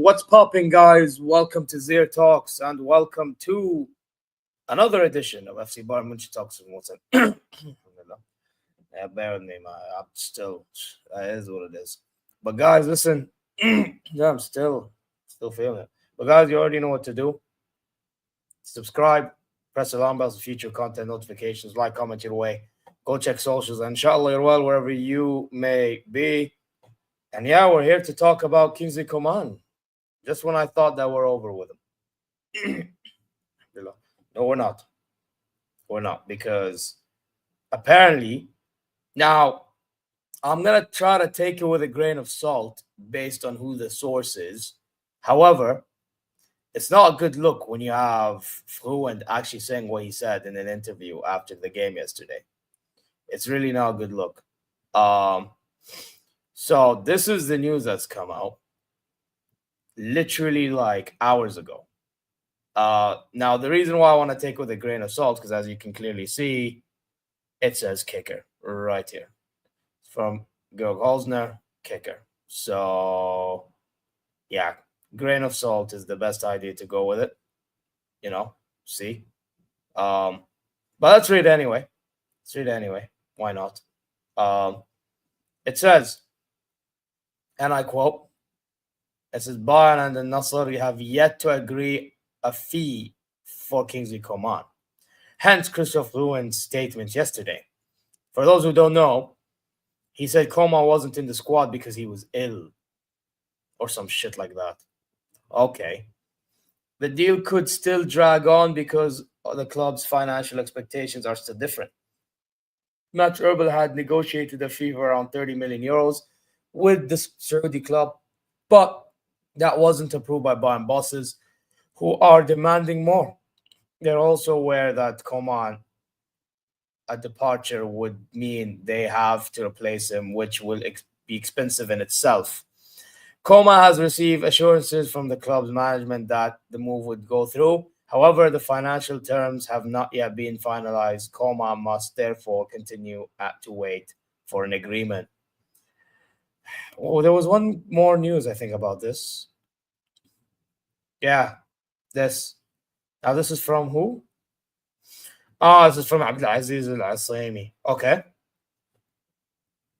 What's popping, guys? Welcome to ZeerTalks and welcome to another edition of FC Bayern München Talks with Wilson. Bear with me, man. I'm still, it is what it is. But guys, listen, yeah, I'm still feeling it. But guys, you already know what to do. Subscribe, press the alarm bells for future content notifications, like, comment your way. Go check socials, and inshallah you're well wherever you may be. And yeah, we're here to talk about Kingsley Coman. Just when I thought that we're over with him. No, we're not. We're not, because apparently, now, I'm going to try to take it with a grain of salt based on who the source is. However, it's not a good look when you have Fluent actually saying what he said in an interview after the game yesterday. It's really not a good look. So this is the news that's come out literally like hours ago. Now, the reason why I want to take it with a grain of salt, because as you can clearly see, it says kicker right here. From Georg Holzner, kicker. So, yeah, grain of salt is the best idea to go with it. You know, see? But let's read it anyway. Why not? It says, and I quote, it says, Bayern and the Nassr have yet to agree a fee for Kingsley Coman. Hence, Christoph Ruhen's statement yesterday. For those who don't know, he said Coman wasn't in the squad because he was ill or some shit like that. Okay. The deal could still drag on because the club's financial expectations are still different. Matt Erbel had negotiated a fee of around 30 million euros with the Saudi club, but that wasn't approved by Bayern bosses, who are demanding more. They're also aware that Coman, a departure would mean they have to replace him, which will be expensive in itself. Coman has received assurances from the club's management that the move would go through. However, the financial terms have not yet been finalized. Coman must therefore continue to wait for an agreement. Oh, there was one more news, I think, about this. Yeah, this. Now, this is from who? Oh, this is from Abdulaziz Al-Aslami. Okay.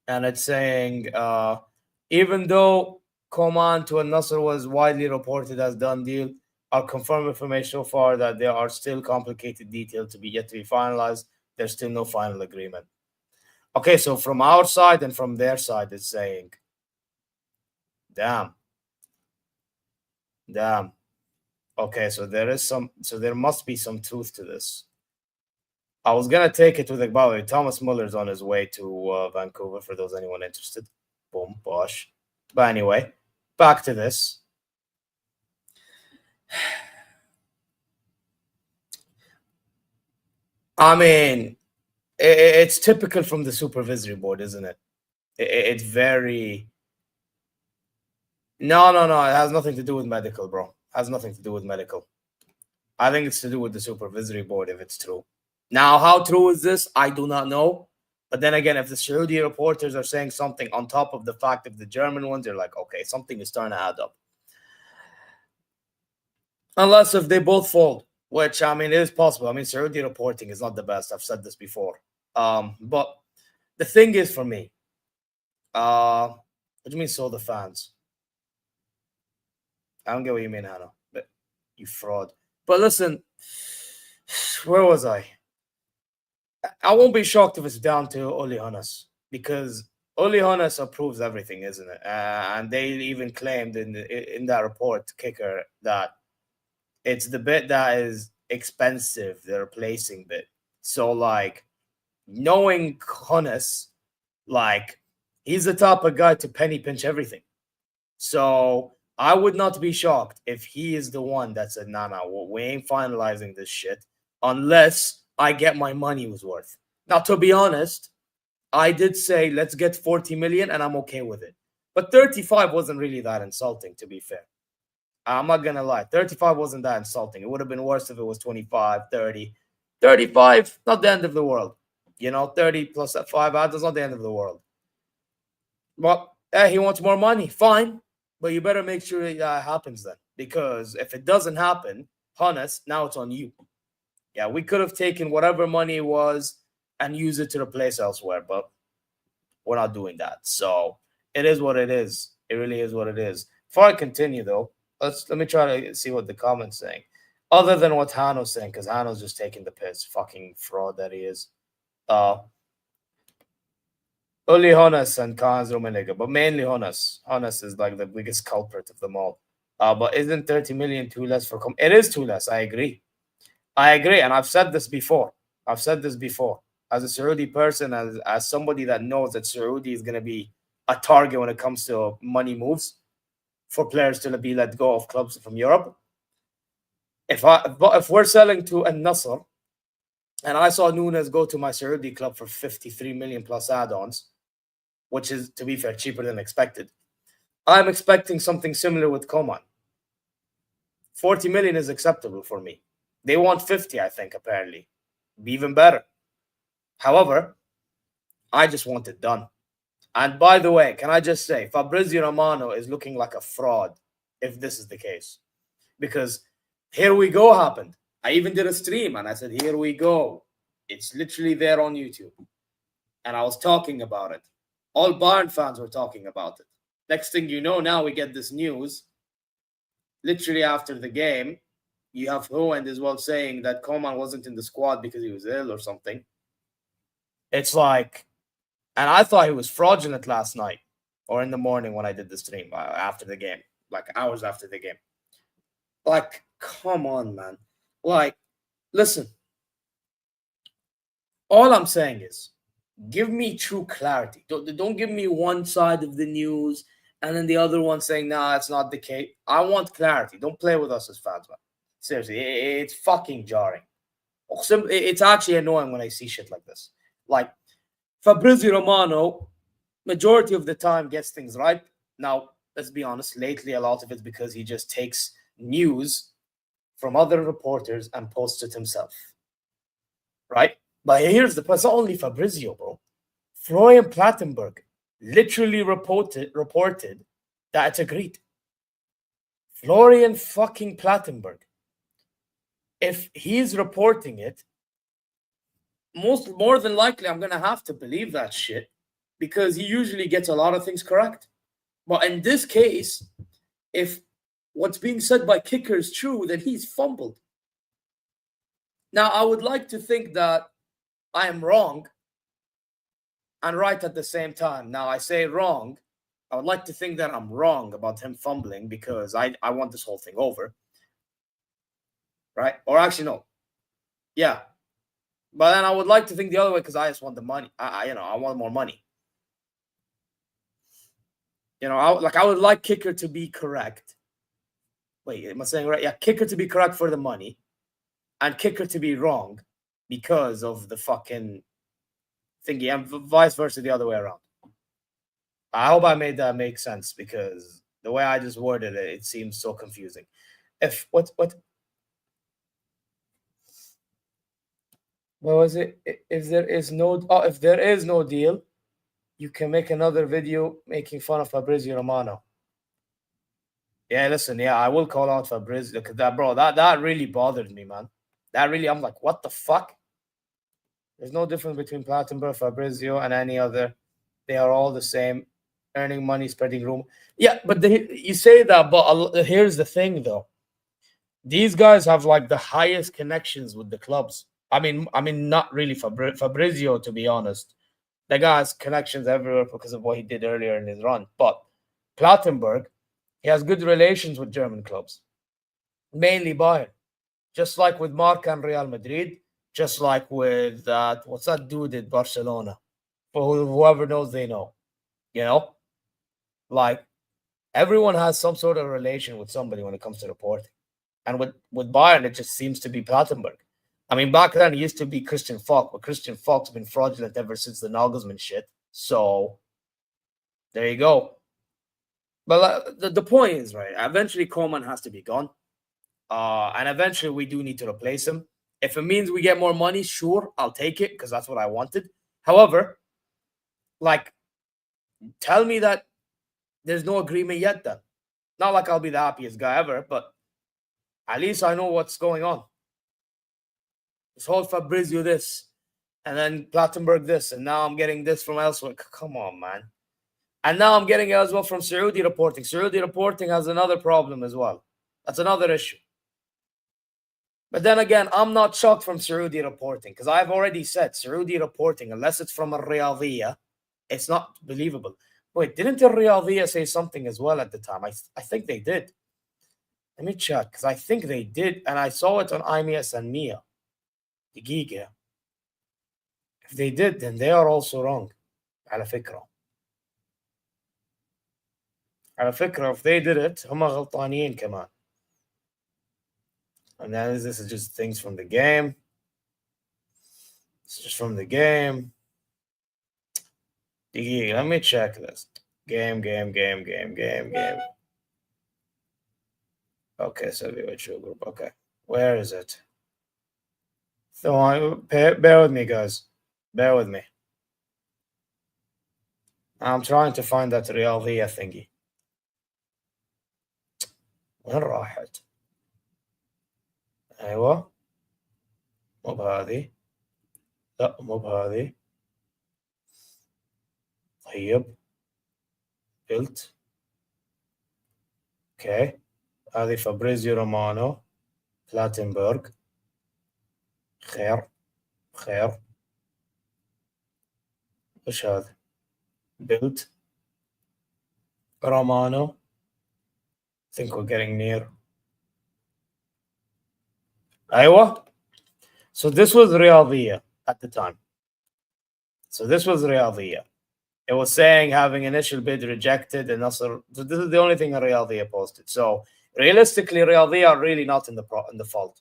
And it's saying, even though Coman to Al-Nassr was widely reported as done deal, Our confirmed information so far that there are still complicated details to be yet to be finalized. There's still no final agreement. Okay, so from our side and from their side, it's saying, damn. Okay, so there must be some truth to this. I was gonna take it with the, by the way, Thomas Muller's on his way to Vancouver for anyone interested. Boom, bosh. But anyway, back to this. I mean, it's typical from the supervisory board, isn't it? It's very... No. It has nothing to do with medical, bro. It has nothing to do with medical. I think it's to do with the supervisory board if it's true. Now, how true is this? I do not know. But then again, if the Saudi reporters are saying something on top of the fact of the German ones, they're like, okay, something is starting to add up. Unless if they both fold, which, I mean, it is possible. I mean, Saudi reporting is not the best. I've said this before. But the thing is for me, what do you mean, so the fans? I don't get what you mean, Hannah, but you fraud. But listen, where was I? I won't be shocked if it's down to Uli Hoeneß, because Uli Hoeneß approves everything, isn't it? And they even claimed in that report, Kicker, that it's the bit that is expensive, the replacing bit. So, like, knowing Hoeneß, like, he's the type of guy to penny pinch everything. So I would not be shocked if he is the one that said, nah, we ain't finalizing this shit unless I get my money was worth. Now, to be honest, I did say, let's get 40 million and I'm okay with it. But 35 wasn't really that insulting, to be fair. I'm not going to lie. 35 wasn't that insulting. It would have been worse if it was 25, 30. 35, not the end of the world. 30 plus 5 out, that's not the end of the world. Well, he wants more money. Fine. But you better make sure that happens then. Because if it doesn't happen, Hoeneß, now it's on you. Yeah, we could have taken whatever money it was and used it to replace elsewhere, but we're not doing that. So it is what it is. It really is what it is. Before I continue, though, let me try to see what the comments saying. Other than what Hano's saying, because Hano's just taking the piss. Fucking fraud that he is. Only Hoeneß and Kahns Rummenigge, but mainly Hoeneß. Hoeneß is like the biggest culprit of them all. But isn't 30 million too less for... It is too less, I agree. And I've said this before. As a Saudi person, as somebody that knows that Saudi is going to be a target when it comes to money moves for players to be let go of clubs from Europe. If we're selling to a Nassr, and I saw Nunes go to my Saudi club for 53 million plus add-ons, which is, to be fair, cheaper than expected, I'm expecting something similar with Coman. 40 million is acceptable for me. They want 50, I think, apparently. Be even better. However, I just want it done. And by the way, can I just say, Fabrizio Romano is looking like a fraud if this is the case. Because here we go happened. I even did a stream and I said, here we go. It's literally there on YouTube. And I was talking about it. All Bayern fans were talking about it. Next thing you know, now we get this news. Literally after the game, you have Hoend as well saying that Coman wasn't in the squad because he was ill or something. It's like, and I thought he was fraudulent last night or in the morning when I did the stream after the game, like hours after the game. Like, come on, man. Like, listen. All I'm saying is, give me true clarity. Don't give me one side of the news and then the other one saying, nah, it's not the case. I want clarity. Don't play with us as fans, man. Seriously, it's fucking jarring. It's actually annoying when I see shit like this. Like, Fabrizio Romano, majority of the time, gets things right. Now, let's be honest, lately a lot of it's because he just takes news from other reporters and posts it himself. Right? But here's the point. It's not only Fabrizio, bro. Florian Plattenberg literally reported that it's agreed. Florian fucking Plattenberg. If he's reporting it, more than likely I'm going to have to believe that shit because he usually gets a lot of things correct. But in this case, if what's being said by kicker is true, then he's fumbled. Now, I would like to think that I am wrong and right at the same time. Now, I say wrong. I would like to think that I'm wrong about him fumbling because I want this whole thing over. Right? Or actually, no. Yeah. But then I would like to think the other way because I just want the money. I want more money. I would like kicker to be correct. Wait, am I saying right? Yeah, kicker to be correct for the money and kicker to be wrong because of the fucking thingy, and vice versa the other way around. I hope I made that make sense because the way I just worded it, it seems so confusing. What was it? If there is no deal, you can make another video making fun of Fabrizio Romano. Yeah, listen, yeah, I will call out Fabrizio because that really bothered me, man. I'm like, what the fuck? There's no difference between Plattenberg, Fabrizio, and any other. They are all the same, earning money, spreading rumor. Yeah, but you say that, but here's the thing, though. These guys have like the highest connections with the clubs. I mean, not really Fabrizio, to be honest. The guy has connections everywhere because of what he did earlier in his run. But Plattenberg, he has good relations with German clubs, mainly Bayern. Just like with Marca and Real Madrid, just like with what's that dude at Barcelona? For whoever knows, they know. Like everyone has some sort of relation with somebody when it comes to reporting. And with Bayern, it just seems to be Plattenberg. I mean, back then it used to be Christian Falk, but Christian Falk's been fraudulent ever since the Nagelsmann shit. So there you go. But the point is, right, eventually Coman has to be gone. And eventually we do need to replace him. If it means we get more money, sure, I'll take it because that's what I wanted. However, like, tell me that there's no agreement yet then. Not like I'll be the happiest guy ever, but at least I know what's going on. This whole Fabrizio this, and then Plattenberg this, and now I'm getting this from elsewhere. Come on, man. And now I'm getting it as well from Saudi reporting. Saudi reporting has another problem as well. That's another issue. But then again, I'm not shocked from Saudi reporting because I've already said Saudi reporting, unless it's from a Riyadhiyya, it's not believable. Wait, didn't the Riyadhiyya say something as well at the time? I think they did. Let me check because I think they did, and I saw it on IMS and Mia. The Giga. If they did, then they are also wrong. على فكرة. if they did it, هم غلطانين كمان. And then this is just things from the game. It's just from the game. Let me check this. Game. Okay, so virtual group. Okay, where is it? So bear with me, guys. Bear with me. I'm trying to find that رياضية thingy. وين راحت؟ أيوة. مو بهذه. لا مو بهذه. طيب. قلت. اوكي. هذه فابريزيو رومانو. بلاتنبرغ. خير. وش هذا؟ built Romano. I think we're getting near. Iowa. So this was Riyadhiyya at the time. It was saying having initial bid rejected and Nassr. So this is the only thing Riyadhiyya posted. So realistically, Riyadhiyya are really not in the fault.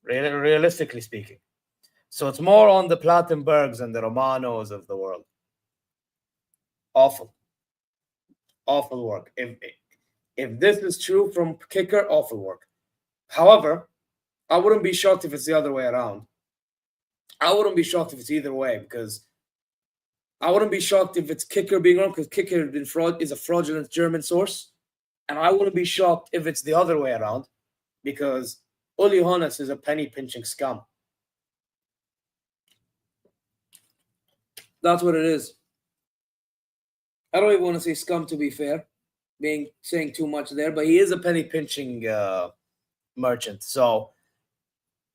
Realistically speaking. So it's more on the Plattenbergs and the Romanos of the world. Awful work. If this is true from kicker, awful work. However, I wouldn't be shocked if it's the other way around. I wouldn't be shocked if it's either way because I wouldn't be shocked if it's kicker being wrong because kicker is a fraudulent German source, and I wouldn't be shocked if it's the other way around because Uli Hoeneß is a penny pinching scum. That's what it is. I don't even want to say scum, to be fair, saying too much there, but he is a penny pinching merchant. So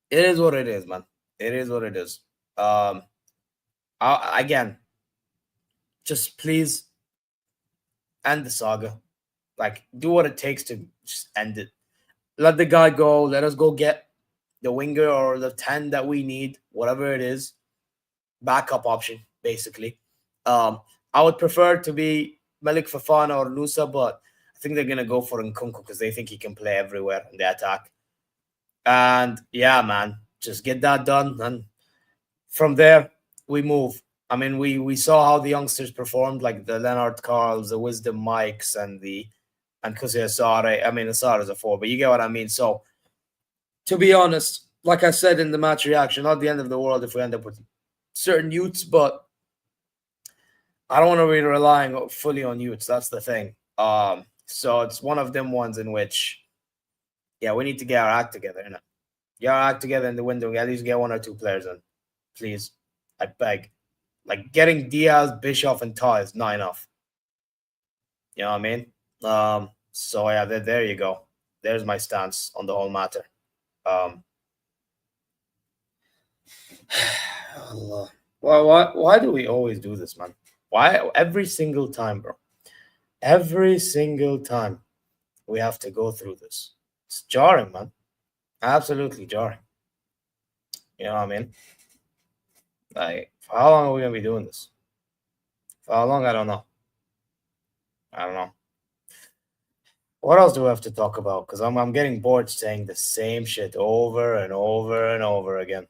it is what it is, man. It is what it is. Again, just please end the saga. Like, do what it takes to just end it. Let the guy go. Let us go get the winger or the 10 that we need, whatever it is. Backup option, basically. I would prefer to be Malik Fofana or Nusa, but I think they're going to go for Nkunku because they think he can play everywhere in the attack. And yeah, man, just get that done. And from there, we move. I mean, we saw how the youngsters performed, like the Leonard Carls, the Wisdom Mikes, and Kusi Asare. I mean, Asare is a 4, but you get what I mean. So, to be honest, like I said in the match reaction, not the end of the world if we end up with certain youths, but I don't want to be relying fully on youths. That's the thing. So it's one of them ones in which, yeah, we need to get our act together. You know? Get our act together in the window. At least get 1 or 2 players in, please. I beg. Like, getting Diaz, Bischoff, and Ta is not enough. You know what I mean? So yeah, there you go. There's my stance on the whole matter. Why do we always do this, man? Why every single time, bro? Every single time we have to go through this. It's jarring, man. Absolutely jarring. You know what I mean? Like, for how long are we gonna be doing this? For how long? I don't know. What else do we have to talk about? Because I'm getting bored saying the same shit over and over and over again.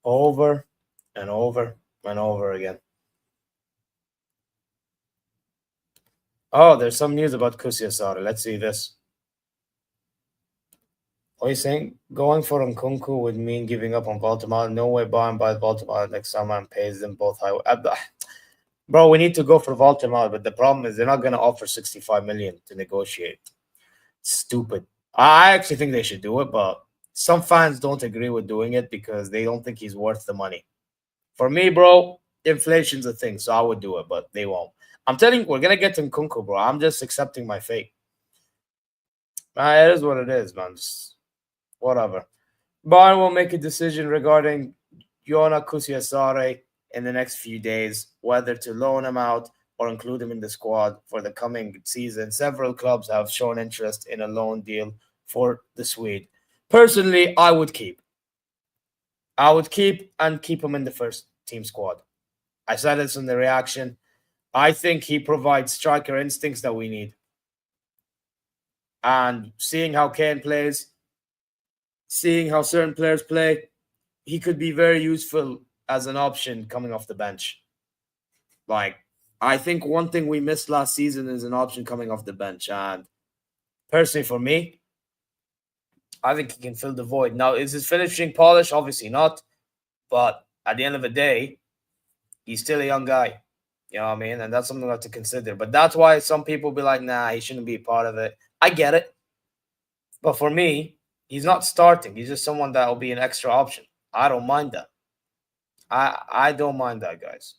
Over and over and over again. Oh, there's some news about Kusi Asare. Let's see this. What are you saying? Going for Nkunku would mean giving up on Baltimore. No way Bayern buys Baltimore next summer and pays them both high. Bro, we need to go for Baltimore, but the problem is they're not going to offer 65 million to negotiate. Stupid. I actually think they should do it, but some fans don't agree with doing it because they don't think he's worth the money. For me, bro, inflation's a thing, so I would do it, but they won't. I'm telling you, we're going to get Nkunku, bro. I'm just accepting my fate. It is what it is, man. Just whatever. Bayern will make a decision regarding Yona Kusi Asare in the next few days, whether to loan him out or include him in the squad for the coming season. Several clubs have shown interest in a loan deal for the Swede. Personally, I would keep. Keep him in the first team squad. I said this in the reaction. I think he provides striker instincts that we need. And seeing how Kane plays, seeing how certain players play, he could be very useful as an option coming off the bench. Like, I think one thing we missed last season is an option coming off the bench. And personally, for me, I think he can fill the void. Now, is his finishing polish? Obviously not. But at the end of the day, he's still a young guy. You know what I mean? And that's something we have to consider. But that's why some people be like, nah, he shouldn't be a part of it. I get it. But for me, he's not starting. He's just someone that will be an extra option. I don't mind that. I don't mind that, guys.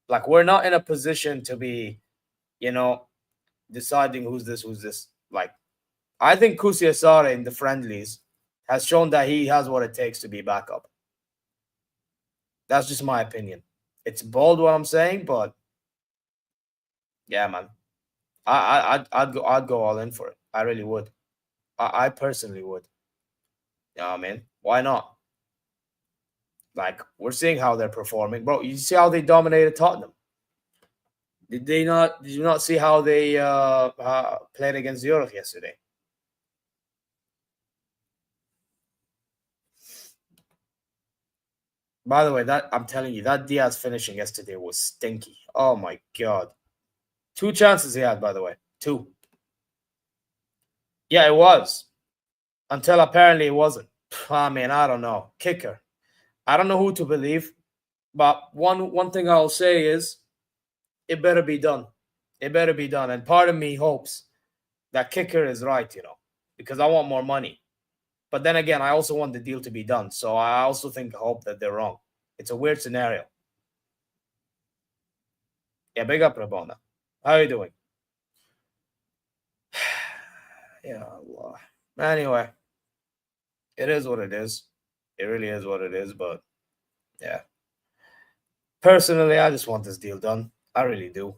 Like, we're not in a position to be, deciding who's this. Like, I think Kusi Asare in the friendlies has shown that he has what it takes to be backup. That's just my opinion. It's bold what I'm saying, but yeah, man. I'd go all in for it. I really would. I personally would. You know what I mean? Why not? Like, we're seeing how they're performing. Bro, you see how they dominated Tottenham? Did you not see how they played against Zurich yesterday? By the way, that I'm telling you, that Diaz finishing yesterday was stinky. Oh my god. 2 chances he had, by the way. 2. Yeah, it was. Until apparently it wasn't. I mean, I don't know. Kicker. I don't know who to believe. But one thing I'll say is it better be done. It better be done. And part of me hopes that kicker is right, because I want more money. But then again, I also want the deal to be done. So I also hope that they're wrong. It's a weird scenario. Yeah, big up, Rabona. How are you doing? Yeah, Allah. Anyway, it is what it is. It really is what it is. But yeah, personally, I just want this deal done. I really do.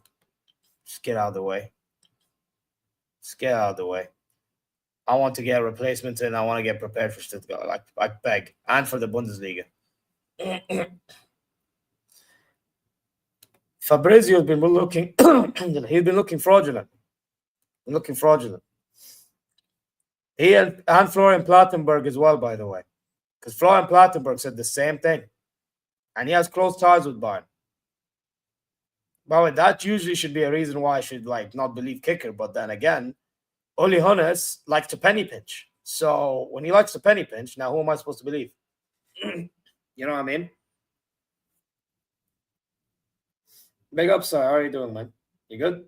Just get out of the way. Just get out of the way. I want to get replacements in. I want to get prepared for Stuttgart. I beg, and for the Bundesliga. Fabrizio's been looking. He's been looking fraudulent. Looking fraudulent. He and Florian Plattenberg as well, by the way, because Florian Plattenberg said the same thing, and he has close ties with Bayern. By the way, that usually should be a reason why I should not believe Kicker. But then again, Uli Hoeneß likes to penny pinch. So when he likes to penny pinch, now who am I supposed to believe? You know what I mean? Big up, sir. How are you doing, man? You good?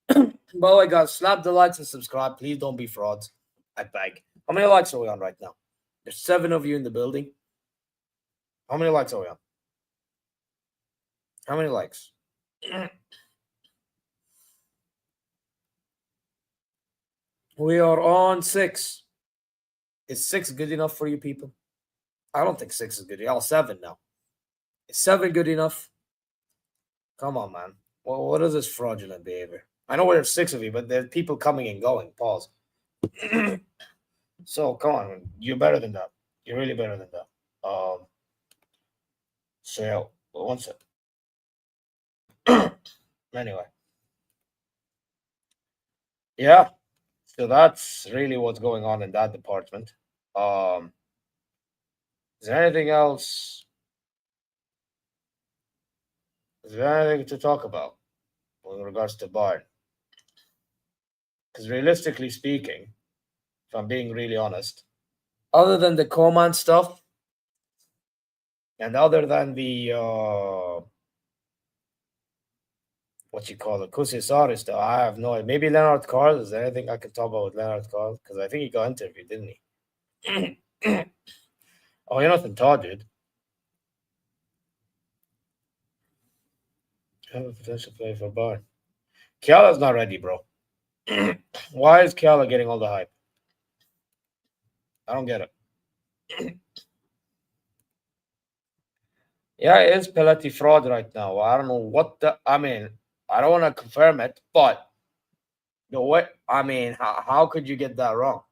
By the way, guys, slap the likes and subscribe. Please don't be frauds. I beg. How many likes are we on right now? There's 7 of you in the building. How many likes are we on? How many likes? We are on 6. Is 6 good enough for you people? I don't think 6 is good. Y'all 7 now. Is 7 good enough? Come on, man. Well, what is this fraudulent behavior? I know there's 6 of you, but there's people coming and going. Pause. So come on, you're better than that. You're really better than that. So yeah, one sec. Anyway, yeah. So that's really what's going on in that department. Is there anything else? Is there anything to talk about with regards to Bayern? Because realistically speaking, if I'm being really honest, other than the Coman stuff, and other than the what you call it, Kusisari stuff, I have no idea. Maybe Leonard Carl. Is there anything I can talk about with Leonard Carl? Because I think he got interviewed, didn't he? Oh, Jonathan Todd did. Have a potential play for Bayern. Kiala's not ready, bro. Why is Kiala getting all the hype? I don't get it. Yeah, it is Pelletti fraud right now. I don't know what the. I mean, I don't want to confirm it, but the way. I mean, how could you get that wrong?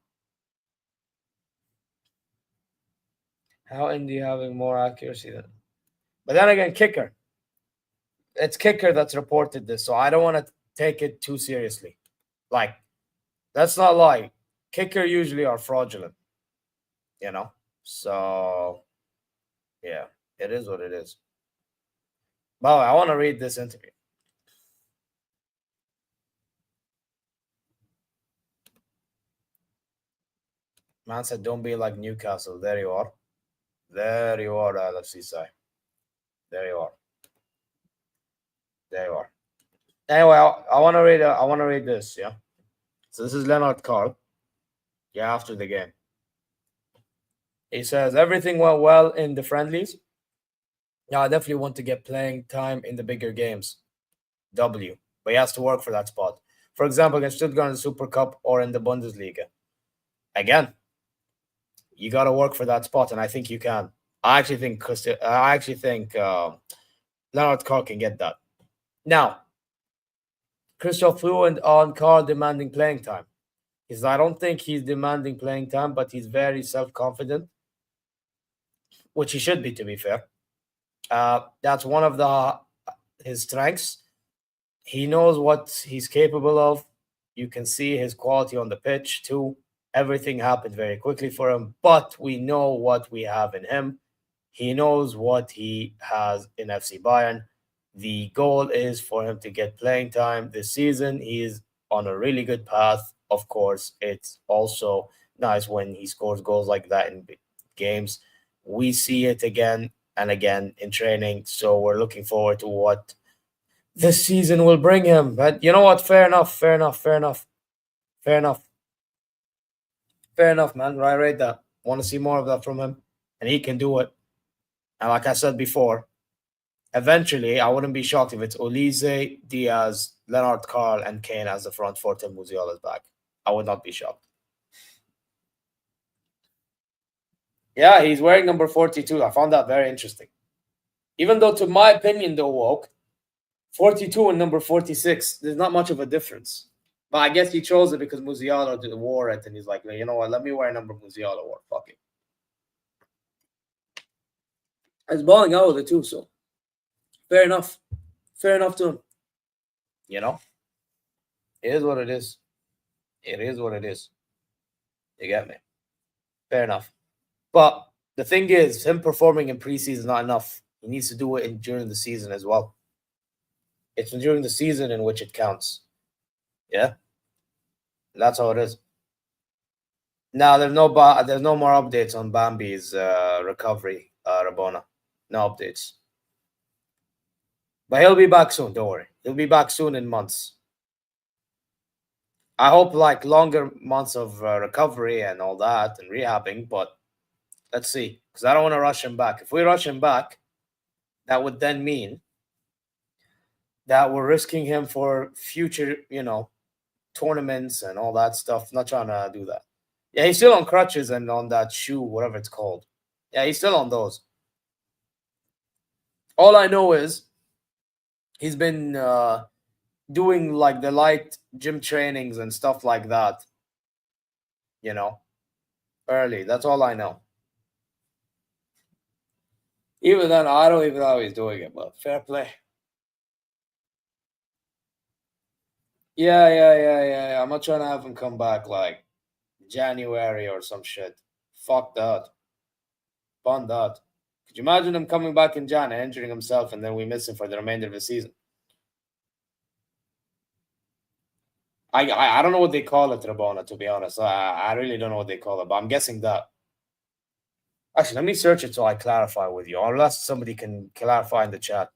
How Indy having more accuracy than? But then again, kicker. It's kicker that's reported this, so I don't want to take it too seriously. That's not lie. Kicker usually are fraudulent, you know. So, yeah, it is what it is. By the way, I want to read this interview. Man said, "Don't be like Newcastle." There you are. There you are, LFC side. There you are. There you are. Anyway, I want to read. I want to read this. Yeah. So this is Leonard Carl. Yeah, after the game, he says everything went well in the friendlies. Yeah, I definitely want to get playing time in the bigger games. But he has to work for that spot. For example, against Stuttgart in the Super Cup or in the Bundesliga. Again, you got to work for that spot, and I think you can. I actually think Leonard Carl can get that. Now, Christoph fluent on Carl demanding playing time. I don't think he's demanding playing time, but he's very self-confident, which he should be, to be fair. That's one of his strengths. He knows what he's capable of. You can see his quality on the pitch too. Everything happened very quickly for him, but we know what we have in him. He knows what he has in FC Bayern. The goal is for him to get playing time this season. He is on a really good path. Of course, it's also nice when he scores goals like that in games. We see it again and again in training, so we're looking forward to what this season will bring him. But you know what? Fair enough, man. Right that. Want to see more of that from him, and he can do it. And like I said before, eventually, I wouldn't be shocked if it's Olise, Diaz, Leonard Carl, and Kane as the front four till Musiala's back. I would not be shocked. Yeah, he's wearing number 42. I found that very interesting. Even though, to my opinion, though, woke 42 and number 46, there's not much of a difference. But I guess he chose it because Musiala wore it, and he's like, you know what? Let me wear a number Musiala wore. Fuck it. He's balling out with it too, so fair enough. Fair enough to him. You know, it is what it is. It is what it is. You get me? Fair enough. But the thing is, him performing in preseason is not enough. He needs to do it during the season as well. It's during the season in which it counts. Yeah, that's how it is. Now there's no more updates on Bambi's recovery, Rabona. No updates. But he'll be back soon. Don't worry. He'll be back soon in months. I hope like longer months of recovery and all that and rehabbing. But let's see, because I don't want to rush him back. If we rush him back, that would then mean that we're risking him for future, tournaments and all that stuff. Not trying to do that. Yeah, he's still on crutches and on that shoe, whatever it's called. Yeah, he's still on those. All I know is he's been doing like the light gym trainings and stuff like that, early. That's all I know. Even then, I don't even know how he's doing it, but fair play. Yeah. I'm not trying to have him come back like January or some shit. Fuck that. Fun that. Could you imagine him coming back in Jan and injuring himself and then we miss him for the remainder of the season? I don't know what they call it, Rabona, to be honest. I really don't know what they call it, but I'm guessing that. Actually, let me search it so I clarify with you, unless somebody can clarify in the chat.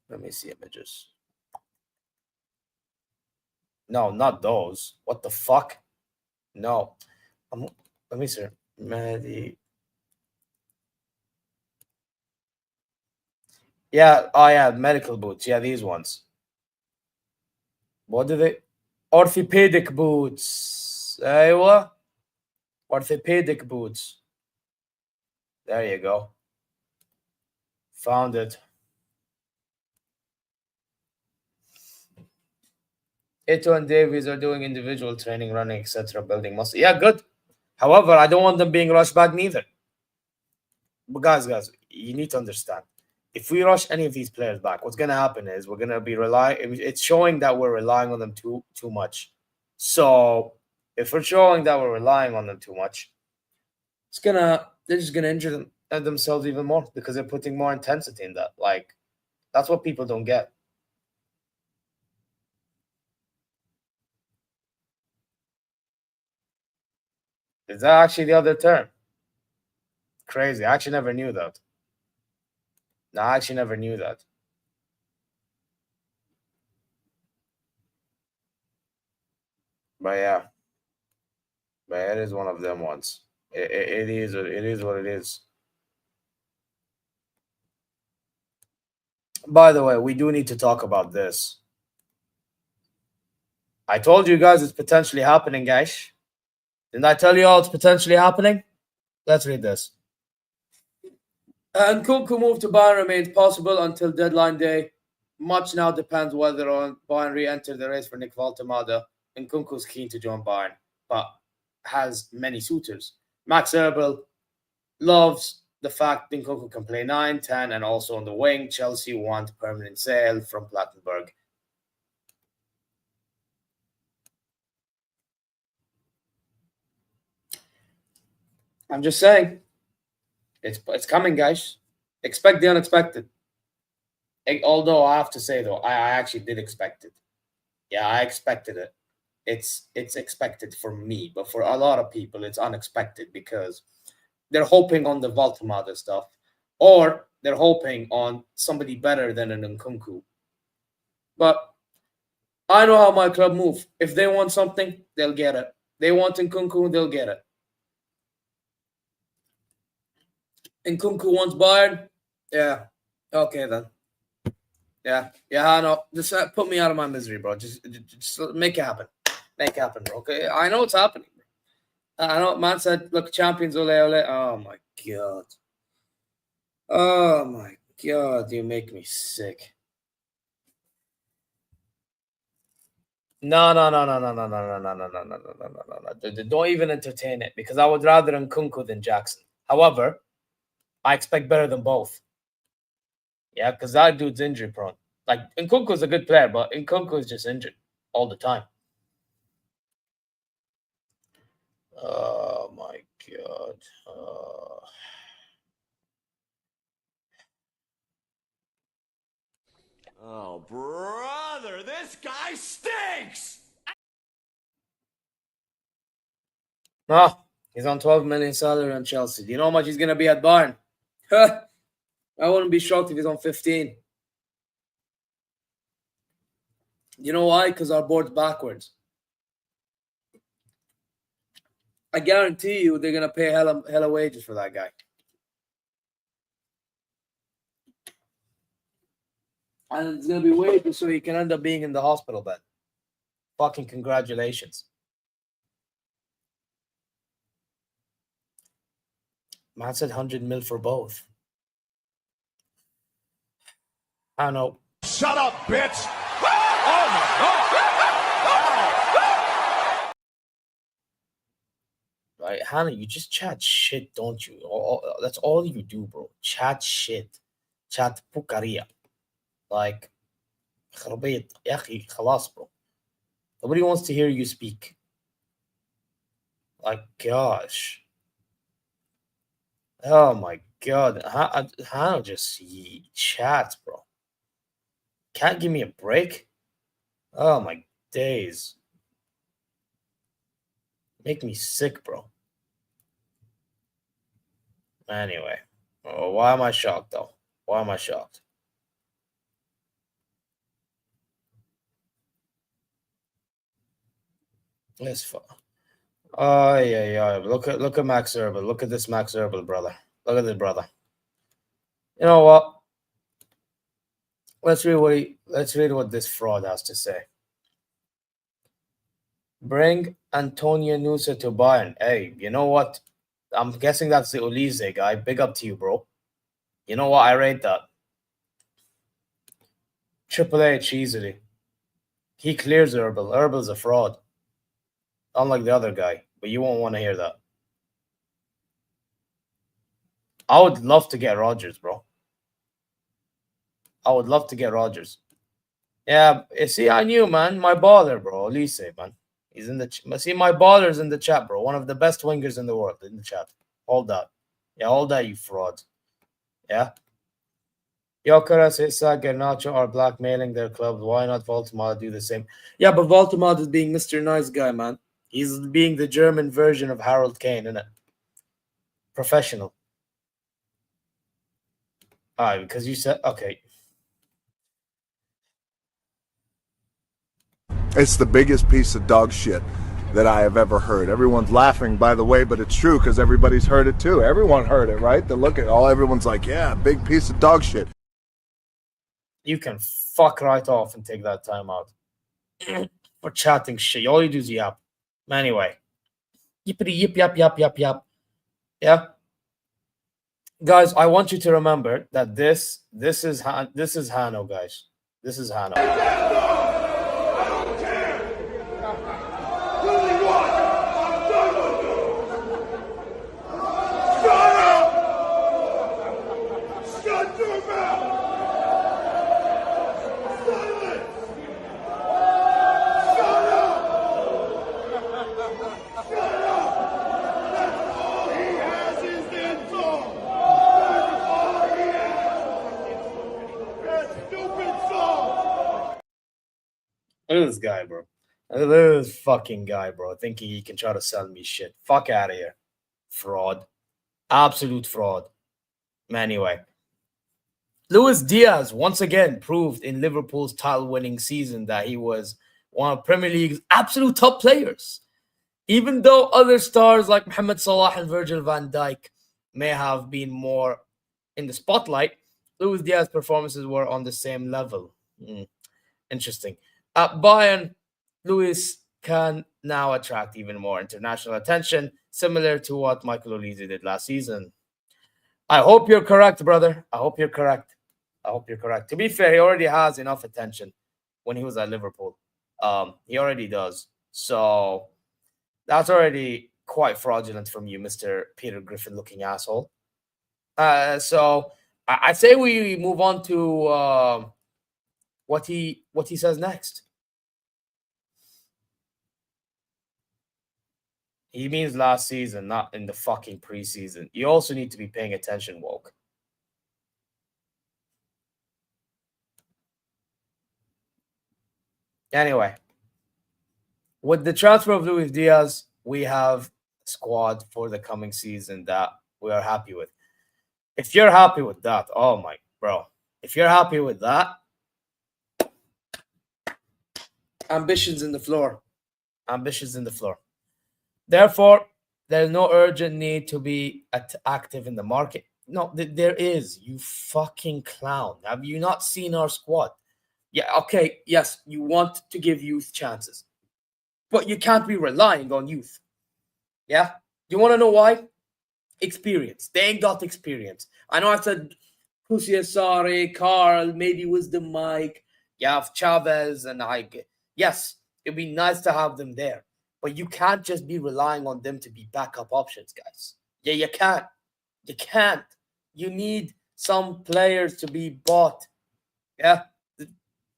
Let me see images. No, not those. What the fuck? No. Let me see. Yeah. Oh, yeah. Medical boots. Yeah, these ones. What do they? Orthopedic boots. What? Orthopedic boots. There you go. Found it. Ito and Davies are doing individual training, running, etc., building muscle. Yeah, good. However, I don't want them being rushed back neither. But guys, you need to understand. If we rush any of these players back, what's going to happen is we're going to be it's showing that we're relying on them too much. So if we're showing that we're relying on them too much, they're just going to injure themselves even more because they're putting more intensity in that. Like, that's what people don't get. Is that actually the other term? Crazy. I actually never knew that. No, I actually never knew that. But yeah. But it is one of them ones. It is what it is. By the way, we do need to talk about this. I told you guys it's potentially happening, guys. Didn't I tell you all it's potentially happening? Let's read this. Nkunku move to Bayern remains possible until deadline day. Much now depends whether Bayern re-enter the race for Nick Valtemada. Nkunku's keen to join Bayern, but has many suitors. Max Erbel loves the fact Nkunku can play 9, 10, and also on the wing. Chelsea want permanent sale from Plattenberg. I'm just saying, it's coming, guys. Expect the unexpected. Although I have to say, though, I actually did expect it. Yeah, I expected it. It's expected for me, but for a lot of people, it's unexpected because they're hoping on the Valtemada stuff, or they're hoping on somebody better than an Nkunku. But I know how my club move. If they want something, they'll get it. They want Nkunku, they'll get it. Nkunku wants Bayern? Yeah. Okay, then. Yeah, I know. Just put me out of my misery, bro. Just make it happen. Make it happen, bro. Okay, I know it's happening. I know man said, look, champions, ole, ole. Oh, my God. Oh, my God. You make me sick. No. Don't even entertain it because I would rather Nkunku than Jackson. However, I expect better than both. Yeah, because that dude's injury prone. Like, Nkunku's a good player, but Nkunku is just injured all the time. Oh, my God. Oh, brother, this guy stinks! Oh, he's on 12 million salary on Chelsea. Do you know how much he's going to be at Bayern? I wouldn't be shocked if he's on 15. You know why? Because our board's backwards. I guarantee you they're going to pay hella wages for that guy. And it's going to be wages so he can end up being in the hospital bed. Fucking congratulations. Man said 100 mil for both. I don't know. Shut up, bitch! Oh my God! Right, Hannah, you just chat shit, don't you? That's all you do, bro. Chat shit. Chat pukaria. Like, خربيط يا أخي خلاص, bro. Nobody wants to hear you speak. Like, gosh. Oh my God. How just chat, bro. Can't give me a break? Oh my days. Make me sick, bro. Anyway. Oh, why am I shocked, though? Why am I shocked? It's fun. Oh, yeah. Look at Max Herbal. Look at this Max Herbal, brother. Look at this, brother. You know what? Let's read what this fraud has to say. Bring Antonio Nusa to Bayern. Hey, you know what? I'm guessing that's the Olise guy. Big up to you, bro. You know what? I rate that. Triple H easily. He clears Herbal. Herbal's a fraud. Unlike the other guy. But you won't want to hear that. I would love to get Rodgers, bro. I would love to get Rodgers. Yeah, see, I knew, man. My baller, bro. Olise, man. He's in the see, my baller's in the chat, bro. One of the best wingers in the world in the chat. Hold that. Yeah, hold that, you fraud. Yeah. Gyökeres, Isak, Garnacho are blackmailing their clubs. Why not Voltemade do the same? Yeah, but Voltemade is being Mr. Nice Guy, man. He's being the German version of Harold Kane, isn't it? Professional. All right, because you said, okay. It's the biggest piece of dog shit that I have ever heard. Everyone's laughing, by the way, but it's true because everybody's heard it too. Everyone heard it, right? They look at everyone's like, yeah, big piece of dog shit. You can fuck right off and take that time out for chatting shit. All you do is yap. Anyway, yippity yip yap. Yeah, guys, I want you to remember that this is Hano, guys. This is Hano. Look at this guy, bro. Look at this fucking guy, bro. Thinking he can try to sell me shit. Fuck out of here. Fraud. Absolute fraud. Anyway. Luis Diaz once again proved in Liverpool's title-winning season that he was one of Premier League's absolute top players. Even though other stars like Mohamed Salah and Virgil van Dijk may have been more in the spotlight, Luis Diaz's performances were on the same level. Interesting. At Bayern, Luis can now attract even more international attention, similar to what Michael Olise did last season. I hope you're correct, brother. I hope you're correct. I hope you're correct. To be fair, he already has enough attention when he was at Liverpool. He already does. So that's already quite fraudulent from you, Mr. Peter Griffin-looking asshole. So I say we move on to what he says next. He means last season, not in the fucking preseason. You also need to be paying attention, woke. Anyway, with the transfer of Luis Diaz, we have a squad for the coming season that we are happy with. If you're happy with that, oh my, bro. If you're happy with that, ambitions in the floor. Ambitions in the floor. Therefore, there's no urgent need to be active in the market. No, there is. You fucking clown. Have you not seen our squad? Yeah, okay, yes, you want to give youth chances. But you can't be relying on youth. Yeah? You want to know why? Experience. They ain't got experience. I know I said Kusiasare, Carl, maybe Wisdom Mike, you have Chavez, and yes, it'd be nice to have them there. But you can't just be relying on them to be backup options, guys. Yeah, you can't. You can't. You need some players to be bought. Yeah?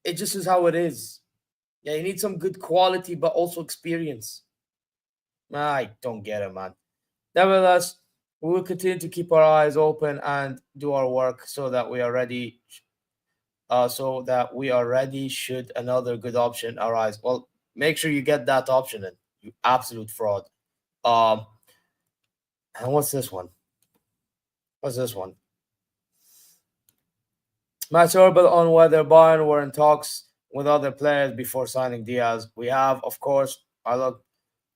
It just is how it is. Yeah, you need some good quality, but also experience. I don't get it, man. Nevertheless, we will continue to keep our eyes open and do our work so that we are ready. Should another good option arise. Well, make sure you get that option in. You absolute fraud. And what's this one? What's this one? Match Orbit on whether Bayern were in talks with other players before signing Diaz. We have, of course, I look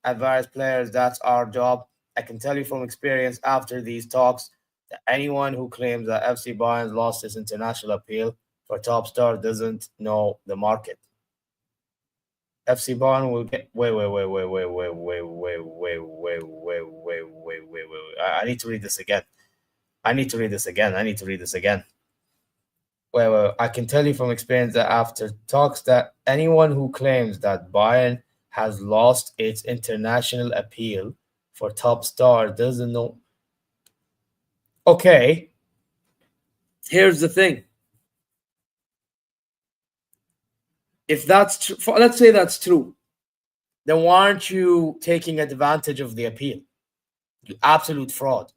at various players. That's our job. I can tell you from experience after these talks that anyone who claims that FC Bayern lost its international appeal for top star doesn't know the market. FC Bayern will get wait. I need to read this again. Wait. I can tell you from experience that after talks that anyone who claims that Bayern has lost its international appeal for top star doesn't know. Okay. Here's the thing. If that's true, let's say that's true, then why aren't you taking advantage of the appeal? You absolute fraud.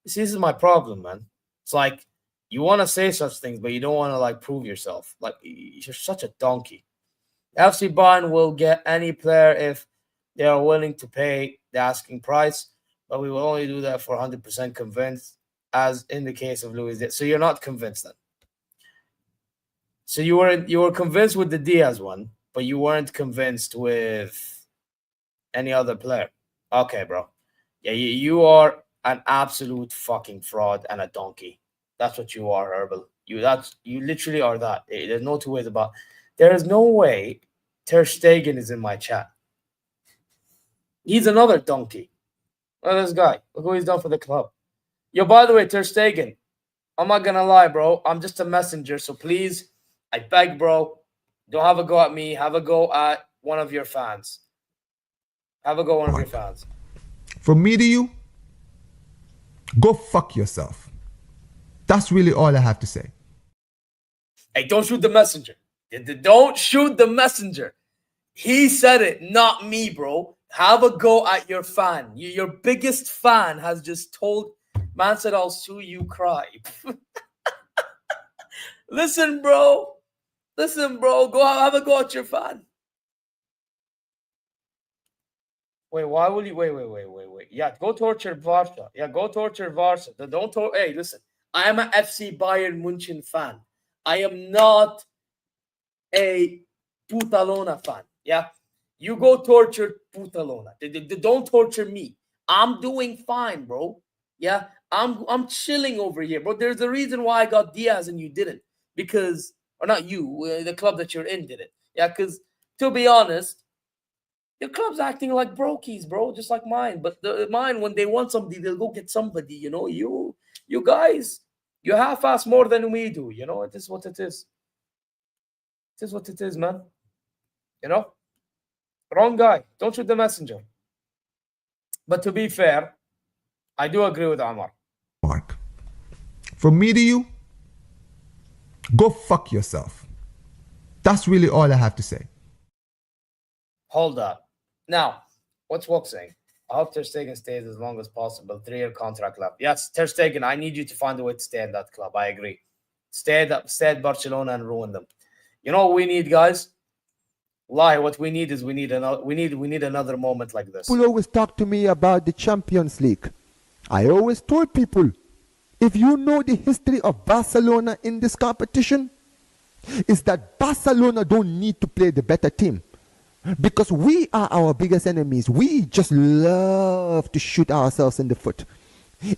See, this is my problem, man. It's like you want to say such things, but you don't want to prove yourself. Like you're such a donkey. FC Bayern will get any player if they are willing to pay the asking price, but we will only do that for 100% convinced, as in the case of Luis Diaz. So you're not convinced then. So you were convinced with the Diaz one, but you weren't convinced with any other player. Okay, bro. Yeah, you are an absolute fucking fraud and a donkey. That's what you are, Herbal. You literally are that. There's no two ways about it. There is no way Ter Stegen is in my chat. He's another donkey. Look at this guy. Look what he's done for the club. Yo, by the way, Ter Stegen, I'm not gonna lie, bro. I'm just a messenger, so please, I beg, bro, don't have a go at me. Have a go at one of your fans. Have a go at one of your fans. From me to you, go fuck yourself. That's really all I have to say. Hey, don't shoot the messenger. Don't shoot the messenger. He said it, not me, bro. Have a go at your fan. Your biggest fan has just told, man said, I'll sue you, cry. Listen, bro. Go have a go at your fan. Wait, why will you? Wait. Yeah, go torture Varsa. Hey, listen. I am an FC Bayern München fan. I am not a Putalona fan. Yeah, you go torture Putalona. Don't torture me. I'm doing fine, bro. Yeah, I'm chilling over here, bro. There's a reason why I got Diaz and you didn't. Because, or not you, the club that you're in did it. Yeah, because to be honest, Your club's acting like brokies, bro, just like mine. But mine, when they want somebody, they'll go get somebody. You guys, you half-ass more than we do. It is what it is. It is what it is, man. Wrong guy. Don't shoot the messenger. But to be fair, I do agree with Amar. Mark, from me to you, go fuck yourself. That's really all I have to say. Hold up. Now, what's Wok saying? I hope Ter Stegen stays as long as possible. 3-year contract left. Yes, Ter Stegen, I need you to find a way to stay in that club. I agree. Stay at Barcelona and ruin them. You know what we need, guys? What we need is we need another moment like this. People always talk to me about the Champions League. I always told people, if you know the history of Barcelona in this competition, is that Barcelona don't need to play the better team. Because we are our biggest enemies. We just love to shoot ourselves in the foot.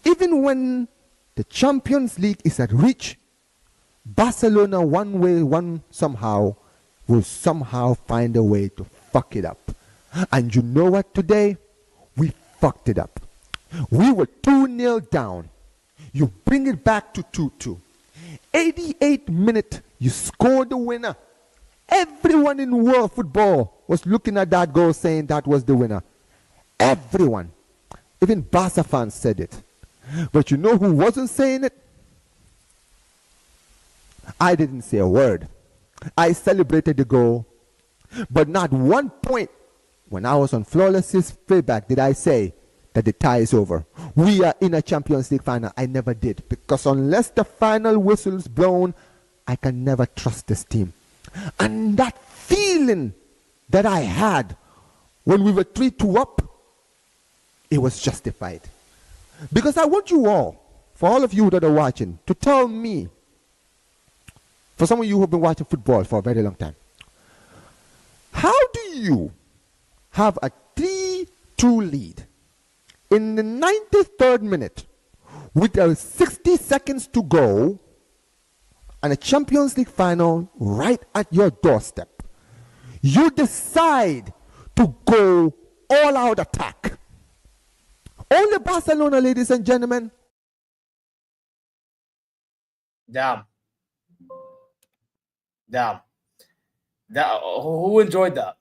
Even when the Champions League is at reach, Barcelona one way, somehow, will somehow find a way to fuck it up. And you know what today? We fucked it up. We were 2-0 down. You bring it back to 2-2. 88th minute, you score the winner. Everyone in world football was looking at that goal saying that was the winner. Everyone. Even Barca fans said it. But you know who wasn't saying it? I didn't say a word. I celebrated the goal. But not one point when I was on Flawless's feedback did I say that the tie is over. We are in a Champions League final. I never did. Because unless the final whistle is blown, I can never trust this team. And that feeling that I had when we were 3-2 up, it was justified. Because I want you all, for all of you that are watching, to tell me, for some of you who have been watching football for a very long time, how do you have a 3-2 lead in the 93rd minute with 60 seconds to go and a Champions League final right at your doorstep? You decide to go all-out attack. Only Barcelona, ladies and gentlemen. Damn. Who enjoyed that?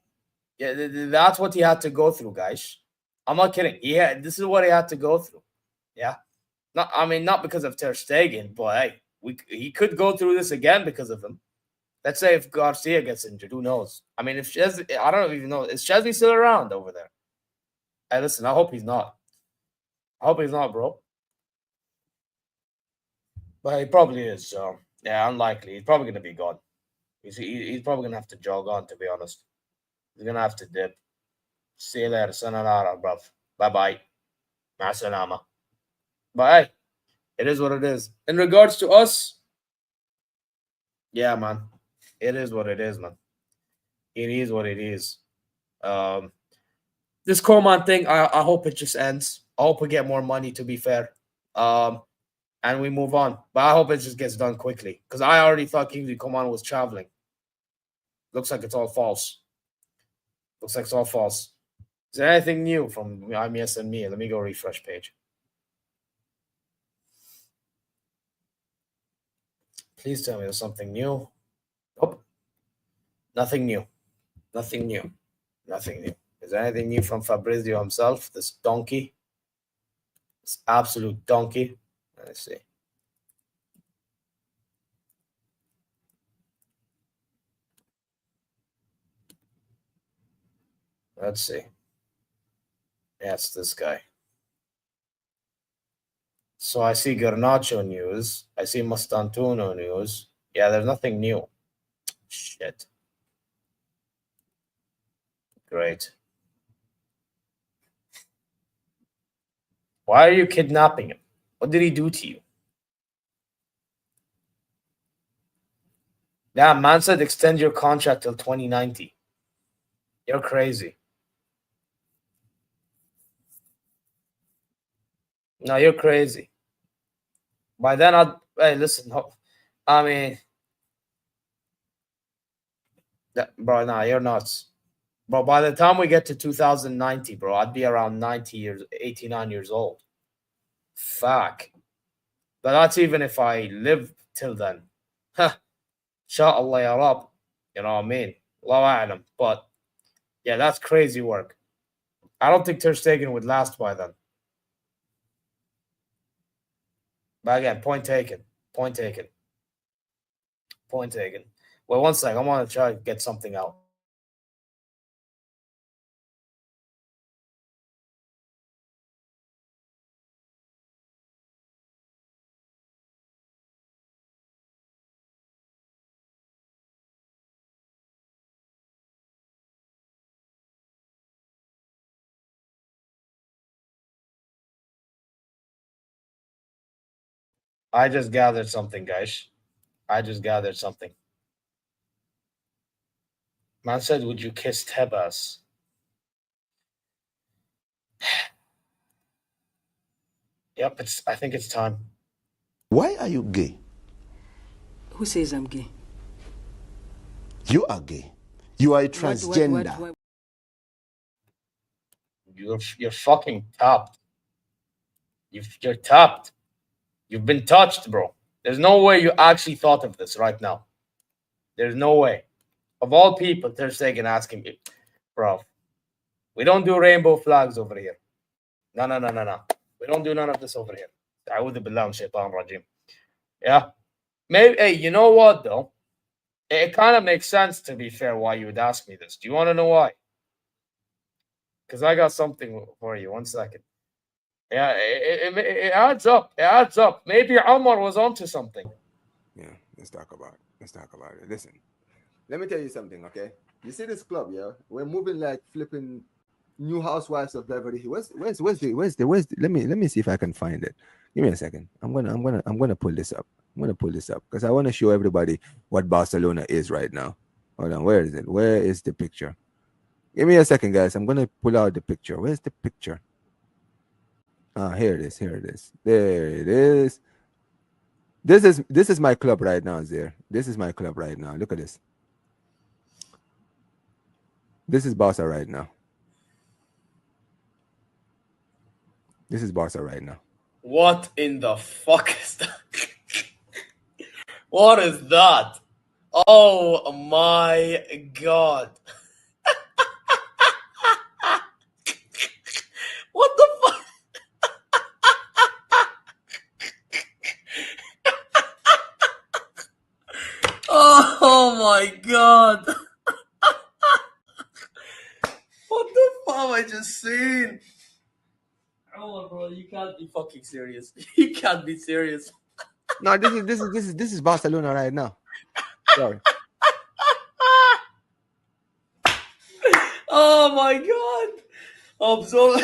Yeah, that's what he had to go through, guys. I'm not kidding. Yeah, this is what he had to go through. Yeah. Not because of Ter Stegen, but hey, he could go through this again because of him. Let's say if Garcia gets injured, who knows? I mean, if Szczesny, I don't even know. Is Szczesny still around over there? Hey, listen, I hope he's not. I hope he's not, bro. But he probably is, so yeah, unlikely. He's probably going to be gone. He's probably going to have to jog on, to be honest. He's going to have to dip. See you later. Sayonara, bruv. Bye-bye. Masalama. But hey, it is what it is. In regards to us, yeah, man. It is what it is, man. It is what it is. This Coman thing, I hope it just ends. I hope we get more money, to be fair. And we move on. But I hope it just gets done quickly. Because I already thought Kingsley Coman was traveling. Looks like it's all false. Is there anything new from IMS and me? Let me go refresh page. Please tell me there's something new. Nope. Nothing new. Is there anything new from Fabrizio himself? This donkey. This absolute donkey. Let's see. Yeah, it's this guy. So I see Garnacho news. I see Mastantuono news. Yeah, there's nothing new. Shit. Great. Why are you kidnapping him? What did he do to you? Damn, man said extend your contract till 2090. You're crazy. No, you're crazy. By then, hey, listen. I mean, bro, nah, you're nuts. Bro, by the time we get to 2090, bro, I'd be around 89 years old. Fuck. But that's even if I live till then. Huh. Inshallah ya Rab. You know what I mean? Allahu a'lam. But yeah, that's crazy work. I don't think Ter Stegen would last by then. But again, point taken. Point taken. Point taken. Wait one sec. I want to try to get something out. I just gathered something, guys. I just gathered something. Man said, would you kiss Tebas? Yep, I think it's time. Why are you gay? Who says I'm gay? You are gay. You are a transgender. What? You're fucking tapped. You're tapped. You've been touched, bro. There's no way you actually thought of this right now. There's no way. Of all people, Ter Stegen asking me, bro, we don't do rainbow flags over here. No. We don't do none of this over here. A'udhu billah min shaitan rajim. Yeah. Maybe, hey, you know what, though? It kind of makes sense, to be fair, why you would ask me this. Do you want to know why? Because I got something for you. 1 second. Yeah, it adds up. It adds up. Maybe Omar was onto something. Yeah, let's talk about it. Listen, let me tell you something, okay? You see this club, yeah? We're moving like flipping New Housewives of Beverly Hills. Where's the let me see if I can find it. Give me a second. I'm gonna pull this up. I'm gonna pull this up because I want to show everybody what Barcelona is right now. Hold on, where is it? Where is the picture? Give me a second, guys. I'm gonna pull out the picture. Where's the picture? Here it is. There it is. This is my club right now, Zier. This is my club right now. Look at this. This is Barca right now. This is Barca right now. What in the fuck is that? What is that? Oh my god. What the fuck? Oh my god. What the fuck have I just seen? Oh, bro, you can't be fucking serious. You can't be serious. No, this is Barcelona right now. Sorry. Oh my god. I'm so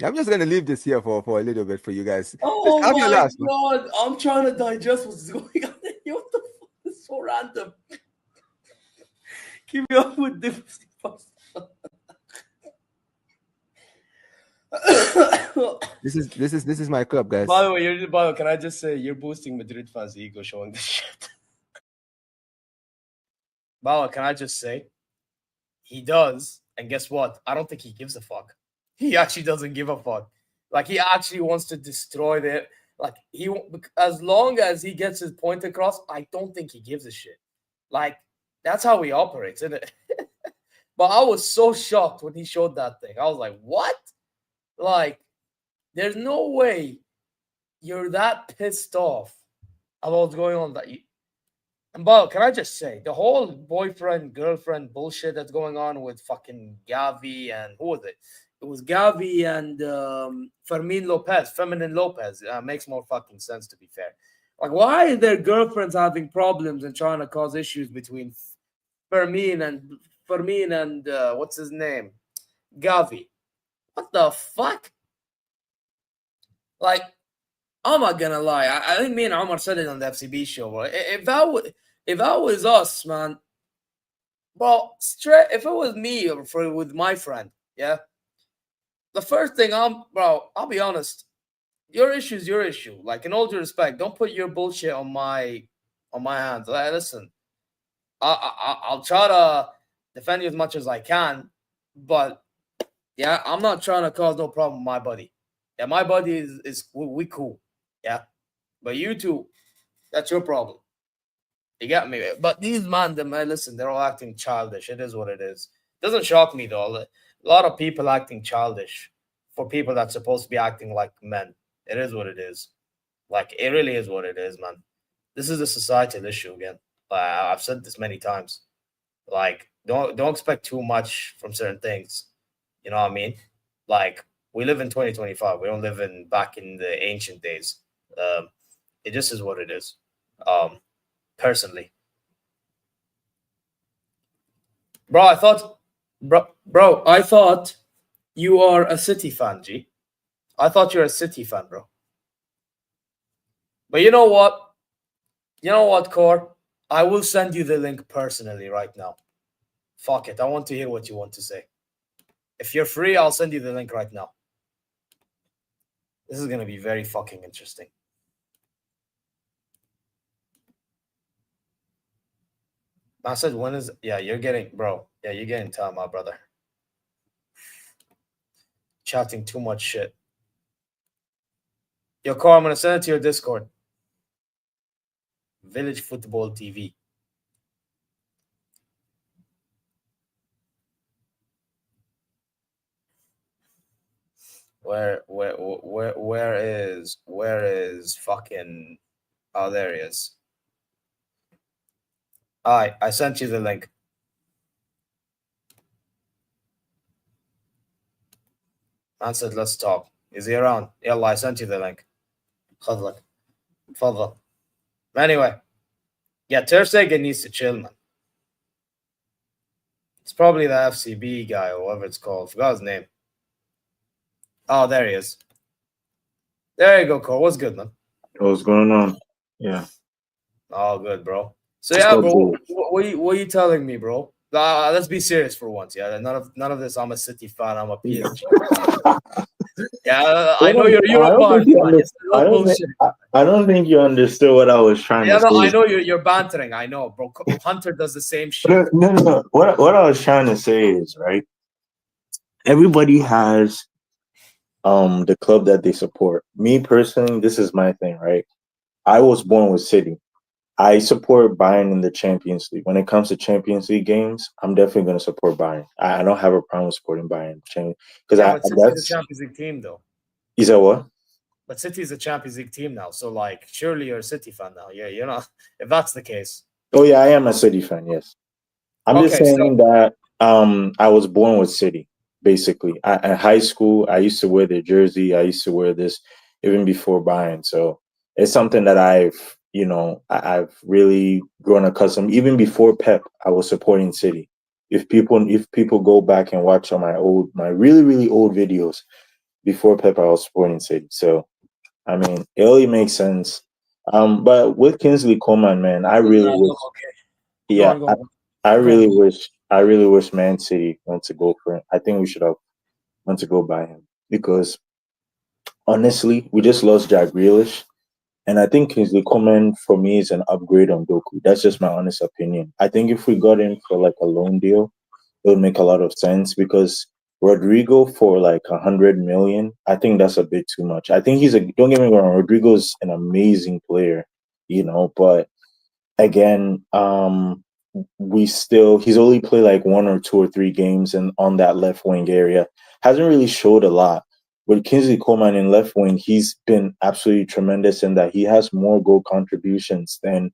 I'm just gonna leave this here for a little bit for you guys. Oh Have your my last god. I'm trying to digest what's going on. What the fuck is so random? Keep me up with this. This is my club, guys. By the way, can I just say you're boosting Madrid fans' ego showing this shit. Bawa, can I just say he does, and guess what? I don't think he gives a fuck. He actually doesn't give a fuck. Like, he actually wants to destroy the as long as he gets his point across, I don't think he gives a shit. Like, that's how he operates, isn't it? But I was so shocked when he showed that thing. I was like, what? Like, there's no way you're that pissed off about what's going on. And Bob, can I just say, the whole boyfriend, girlfriend bullshit that's going on with fucking Gavi and who was it? It was Gavi and Feminine Lopez. Makes more fucking sense, to be fair. Like, why are their girlfriends having problems and trying to cause issues between Fermin and what's his name? Gavi. What the fuck? Like, I'm not gonna lie. I think me and Omar said it on the FCB show, bro. If that was us, man, bro, if it was me with my friend, yeah, the first thing I'll be honest, your issue is your issue. Like, in all due respect, don't put your bullshit on my on my hands. Listen, I'll try to defend you as much as I can, but yeah, I'm not trying to cause no problem with my buddy. Yeah, my buddy is we cool. Yeah, but you two, that's your problem. You got me. But these man, listen, they're all acting childish. It is what it is. Doesn't shock me though. A lot of people acting childish for people that's supposed to be acting like men. It is what it is. Like it really is what it is, man. This is a societal issue again. I've said this many times. Like, don't expect too much from certain things. You know what I mean? Like, we live in 2025. We don't live in back in the ancient days. It just is what it is. Personally, bro, I thought you are a City fan, G. I thought you're a City fan, bro. But you know what? You know what, Core? I will send you the link personally right now. Fuck it. I want to hear what you want to say. If you're free, I'll send you the link right now. This is going to be very fucking interesting. I said, when is... Yeah, you're getting... Bro, yeah, you're getting time, my brother. Chatting too much shit. Yo, Core, I'm going to send it to your Discord. Village Football TV. Where is fucking... Oh, there he is. Alright, I sent you the link. Man said, let's talk. Is he around? Yalla, I sent you the link. Fadlak. Fadlak. Anyway. Yeah, Ter Stegen needs to chill, man. It's probably the FCB guy or whatever it's called. Forgot his name. Oh, there he is. There you go, Cole. What's good, man? What's going on? Yeah. Oh, good, bro. So yeah, bro, what are you telling me, bro? Let's be serious for once. Yeah, none of this. I'm a City fan. I'm a PSG fan. Yeah, I know you're a Bayern fan. I don't think you understood what I was trying to say. I know you're bantering. I know, bro. Hunter does the same shit. No. What I was trying to say is, right, everybody has the club that they support. Me personally, this is my thing, right? I was born with City. I support Bayern in the Champions League. When it comes to Champions League games, I'm definitely going to support Bayern. I don't have a problem supporting Bayern because City's a Champions League team, though. Is that what? But City is a Champions League team now, so like, surely you're a City fan now. Yeah, you know, if that's the case. Oh yeah, I am a City fan. Yes, I'm just saying that I was born with City. Basically, at high school, I used to wear their jersey. I used to wear this even before Bayern. So it's something that I've really grown accustomed. Even before Pep, I was supporting City. If people go back and watch on my really, really old videos, before Pep, I was supporting City. So, I mean, it only makes sense. But with Kingsley Coman, man, I really wish Man City went to go for him. I think we should have went to go buy him because honestly, we just lost Jack Grealish. And I think Kingsley Coman, for me, is an upgrade on Doku. That's just my honest opinion. I think if we got in for like a loan deal, it would make a lot of sense because Rodrigo for like 100 million, I think that's a bit too much. I think don't get me wrong, Rodrigo's an amazing player, but again, he's only played like 1 or 2 or 3 games and on that left wing area. Hasn't really showed a lot. With Kingsley Coman in left wing, he's been absolutely tremendous in that he has more goal contributions than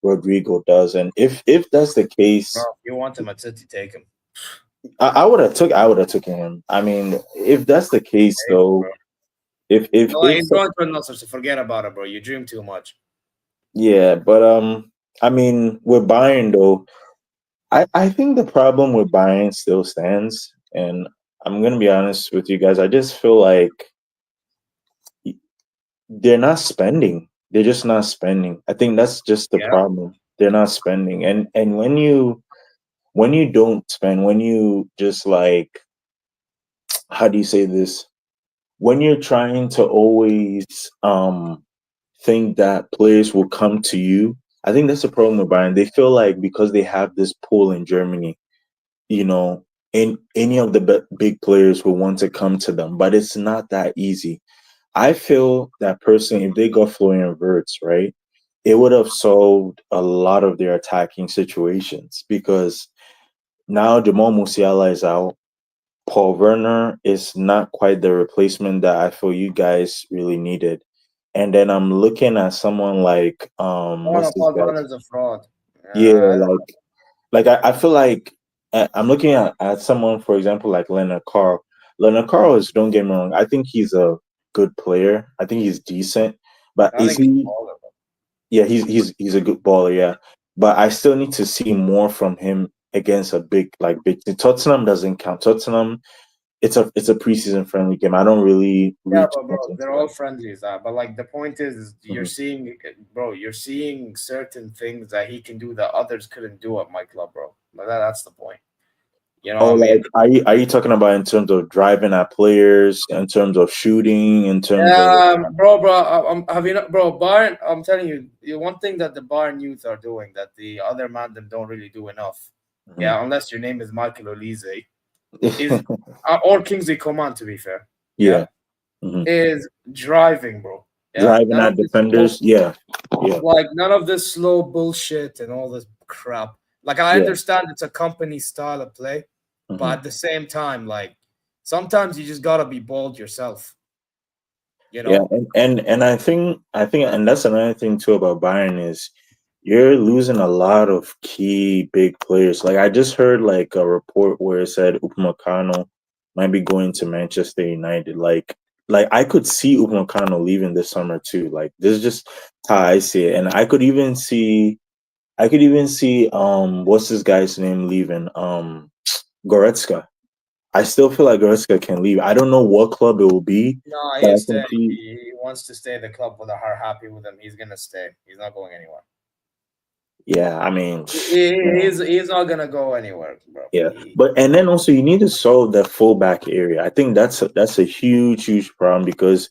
Rodrigo does. And if that's the case, bro, you want him at City, take him. I would have taken him. I mean, if that's the case, though, if he's going to Nassr, so forget about it, bro. You dream too much. Yeah, but I mean, with Bayern though, I think the problem with Bayern still stands, and I'm gonna be honest with you guys. I just feel like they're not spending. They're just not spending. I think that's just the problem. They're not spending, and when you don't spend, when you just like, how do you say this? When you're trying to always think that players will come to you, I think that's the problem with Bayern. They feel like because they have this pool in Germany, you know, in any of the big players will want to come to them, but it's not that easy. I feel that personally, if they got Florian Wirtz, right, it would have solved a lot of their attacking situations because now Jamal Musiala is out. Paul Werner is not quite the replacement that I feel you guys really needed. And then I'm looking at someone like what's this Paul guy? Werner's a fraud. Yeah, I don't know. I feel like I'm looking at someone, for example, like Leonard Carl. Leonard Carl is, don't get me wrong, I think he's a good player. I think he's decent, but I is think he's he? baller. Yeah, he's a good baller. Yeah, but I still need to see more from him against a big team. Tottenham doesn't count. Tottenham, it's a preseason friendly game. I don't really Yeah, read too but bro, much into they're all that. friendlies. But like the point is, you're Mhm. seeing, bro, you're seeing certain things that he can do that others couldn't do at my club, bro. Like that's the point. You know Oh, what I mean? like are you talking about in terms of driving at players, in terms of shooting, in terms of? Bro, have you not, bro? Bayern, I'm telling you, the one thing that the Bayern youth are doing that the other man them don't really do enough. Mhm. Yeah, unless your name is Michael Olise, is or Kingsley Coman, to be fair. Yeah, Yeah. Mhm. is driving, bro. Yeah, Driving none at of this slow, defenders. Yeah. Yeah. like none of this slow bullshit and all this crap. Like I Yeah. understand it's a company style of play, but Mhm. at the same time, like sometimes you just gotta be bold yourself. You Yeah, know? and I think and that's another thing too about Bayern is you're losing a lot of key big players. Like I just heard like a report where it said Upamecano might be going to Manchester United. Like I could see Upamecano leaving this summer too. Like this is just how I see it. And I could even see what's this guy's name leaving? Goretzka. I still feel like Goretzka can leave. I don't know what club it will be, No, but I he'll can stay. see. He wants to stay. The club with are happy with him. He's gonna stay. He's not going anywhere. Yeah, I mean, He's not gonna go anywhere, bro. yeah, but and then also you need to solve that fullback area. I think that's a huge problem because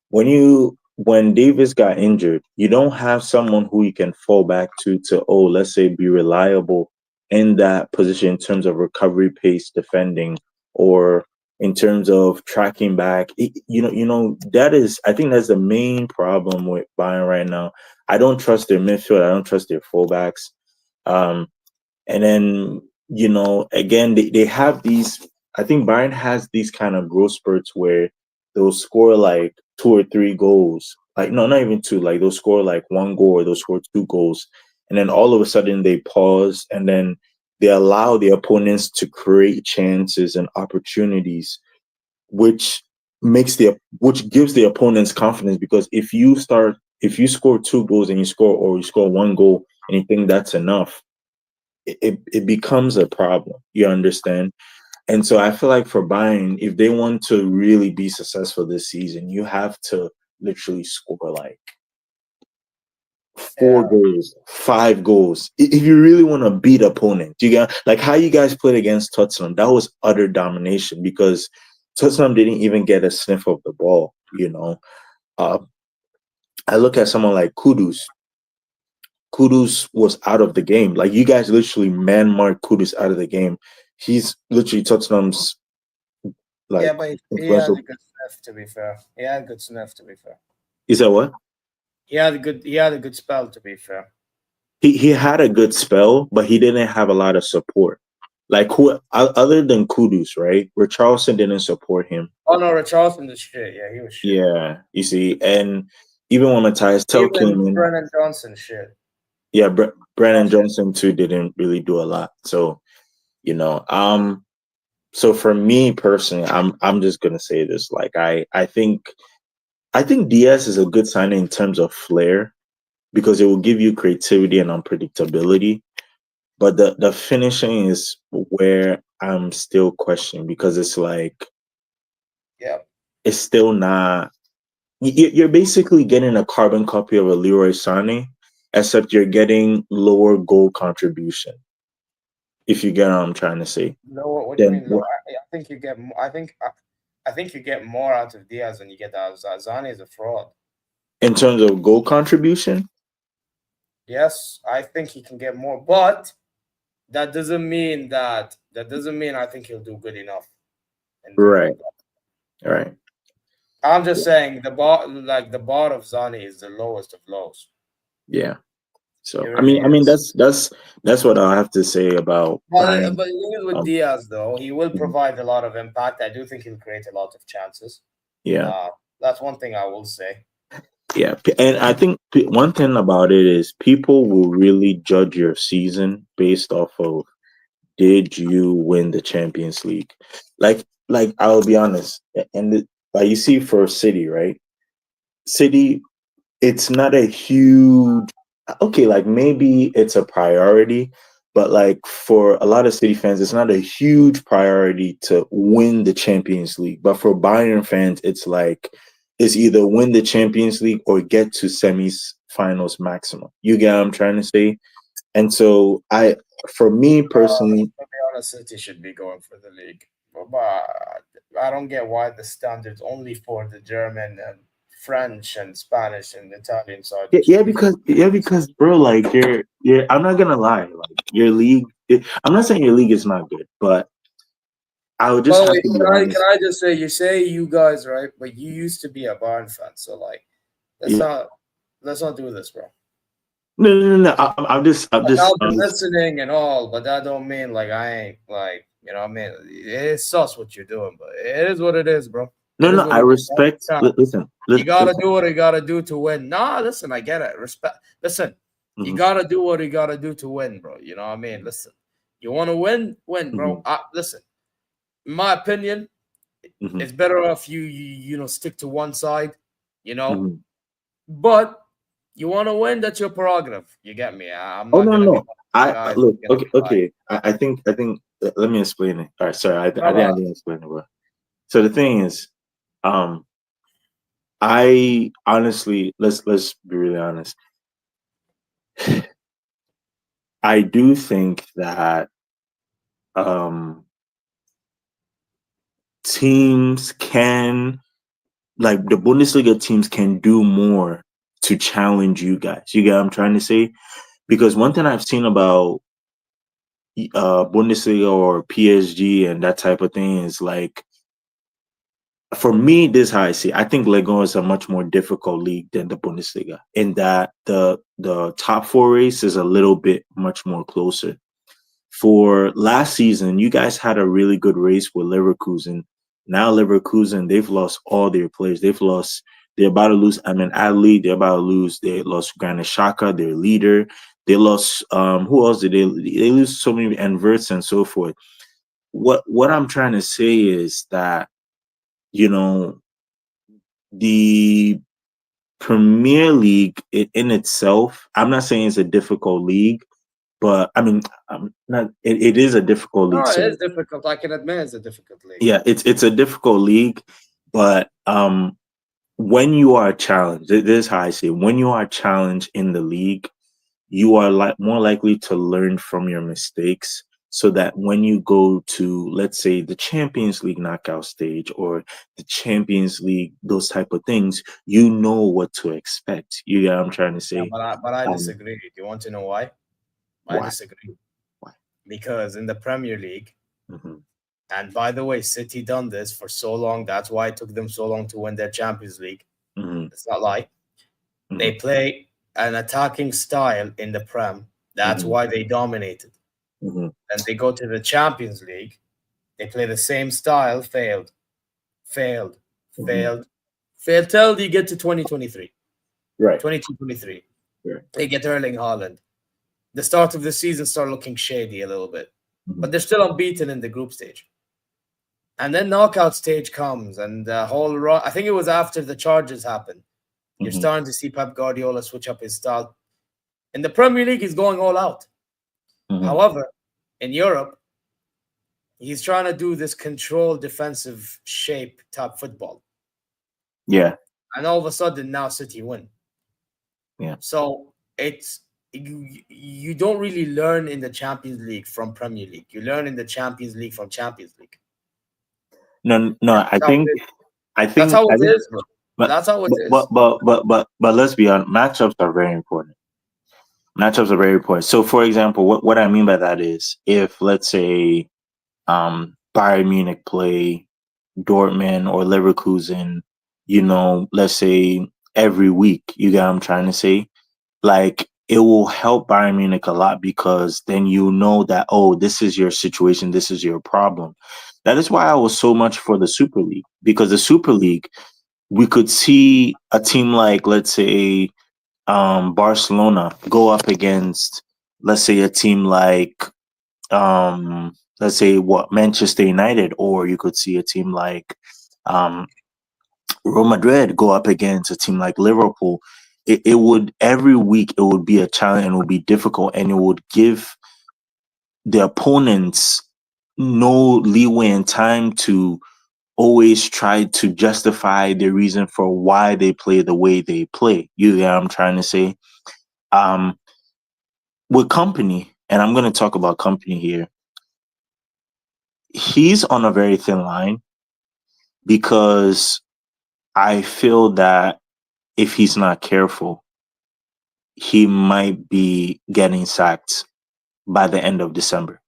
when Davis got injured, you don't have someone who you can fall back to let's say be reliable in that position in terms of recovery pace defending or in terms of tracking back. That is I think that's the main problem with Bayern right now. I don't trust their midfield. I don't trust their fullbacks. Um, and then, again, they have these, I think Bayern has these kind of growth spurts where they'll score like two or three goals. Like, no, not even two. Like, they'll score like one goal or they'll score two goals. And then all of a sudden they pause and then they allow the opponents to create chances and opportunities, which which gives the opponents confidence because if you score two goals and you score one goal and you think that's enough, it becomes a problem. You understand? And so I feel like for Bayern, if they want to really be successful this season, you have to literally score like four goals, five goals. If you really want to beat opponent, you got like how you guys played against Tottenham. That was utter domination because Tottenham didn't even get a sniff of the ball. Uh, I look at someone like Kudus. Kudus was out of the game. Like you guys literally man marked Kudus out of the game. He's literally Tottenham's like but he had influential. a good sniff. To be fair, he had a good sniff. To be fair, Is that what? He had a good spell. To be fair, He had a good spell, but he didn't have a lot of support. Like who other than Kudus, right? Richarlison didn't support him. oh no, Richarlison was shit. Yeah, he was shit. Yeah, you see, and even when Matthias Tell came Even in, Brennan Johnson shit. yeah, Brandon Johnson too didn't really do a lot. So you know, so for me personally, I'm just gonna say this. Like I think Diaz is a good signing in terms of flair because it will give you creativity and unpredictability. But the finishing is where I'm still questioning because it's like Yeah. it's still not. You're basically getting a carbon copy of a Leroy Sané, except you're getting lower goal contribution. If you get what I'm trying to say, No, what do you then mean? No, I think you get. I think you get more out of Diaz than you get out of Zani. Is a fraud. in terms of goal contribution, Yes, I think he can get more, but that doesn't mean I think he'll do good enough. Right. Right. I'm just saying the bar of Zani is the lowest of lows. Yeah. So It I mean really is. that's what I have to say about Bayern. But with Diaz though, he will provide a lot of impact. I do think he'll create a lot of chances. Yeah. That's one thing I will say. Yeah, and I think one thing about it is people will really judge your season based off of did you win the Champions League? Like I'll be honest, like you see for City, right? City, it's not a huge okay, like maybe it's a priority, but like for a lot of City fans, it's not a huge priority to win the Champions League. But for Bayern fans, it's either win the Champions League or get to semis finals maximum. You get what I'm trying to say? And so for me personally, To be honest, City should be going for the league, but I don't get why the standards only for the German and French and Spanish and Italian side. because bro, like you're I'm not gonna lie, like your league. I'm not saying your league is not good, but I would just By the have way, to be honest. can I just say, you say you guys, right? But you used to be a Bayern fan, so like, let's not do this, bro. No. I'm just. I'll be listening and all, but that don't mean like I ain't like, you know what I mean? It's sus what you're doing, but it is what it is, bro. No, I respect. Listen, you gotta do what you gotta do to win. Nah, listen, I get it. Respect. Listen, you gotta do what you gotta do to win, bro. You know what I mean? Listen, you want to win, bro. Listen, in my opinion, it's better if you stick to one side, you know. But you want to win, that's your prerogative. You get me? I'm not gonna no. I look. Okay. I think. Let me explain it. All right. Sorry. I think I didn't explain it well. So the thing is, I honestly, let's be really honest. I do think that teams can, like the Bundesliga teams can do more to challenge you guys. You get what I'm trying to say? Because one thing I've seen about Bundesliga or PSG and that type of thing is like, for me, this is how I see it. I think Liga is a much more difficult league than the Bundesliga in that the top four race is a little bit much more closer. For last season, you guys had a really good race with Leverkusen. Now Leverkusen, they've lost all their players. They're about to lose Amin Ali. They lost Granit Xhaka, their leader. They lost, who else did they lose? So many, and Wirtz and so forth. What I'm trying to say is that, you know, the Premier League in itself, I'm not saying it's a difficult league, but I mean, it is a difficult league. No, it is difficult. I can admit it's a difficult league. Yeah, it's a difficult league, but when you are challenged, this is how I say it, when you are challenged in the league, you are more likely to learn from your mistakes, so that when you go to, let's say, the Champions League knockout stage or the Champions League, those type of things, you know what to expect. You get what I'm trying to say? Yeah, but I disagree. Do you want to know why? I disagree. Why? Because in the Premier League, and by the way, City done this for so long. That's why it took them so long to win their Champions League. It's not like they play an attacking style in the Prem. That's why they dominated. And they go to the Champions League. They play the same style. Failed till you get to 2023. Right. 22-23. Right. They get Erling Haaland. The start of the season start looking shady a little bit. But they're still unbeaten in the group stage. And then knockout stage comes, and the whole run, I think it was after the charges happened. You're starting to see Pep Guardiola switch up his style. In the Premier League, he's going all out. However, in Europe, he's trying to do this controlled defensive shape type football. Yeah. And all of a sudden, now City win. Yeah. So it's you don't really learn in the Champions League from Premier League. You learn in the Champions League from Champions League. No. I think that's how it is, bro. That's how it is. But let's be honest. Matchups are very important. Matchups are very important. So, for example, what I mean by that is if, let's say, Bayern Munich play Dortmund or Leverkusen, let's say every week, you get what I'm trying to say? Like, it will help Bayern Munich a lot because then you know that, oh, this is your situation, this is your problem. That is why I was so much for the Super League, because the Super League, we could see a team like, let's say, Barcelona go up against, let's say, a team like, let's say, Manchester United, or you could see a team like Real Madrid go up against a team like Liverpool. It would, every week, it would be a challenge and it would be difficult, and it would give the opponents no leeway and time to always try to justify the reason for why they play the way they play. You get what I'm trying to say? With Company, and I'm going to talk about Company here, he's on a very thin line because I feel that if he's not careful, he might be getting sacked by the end of December.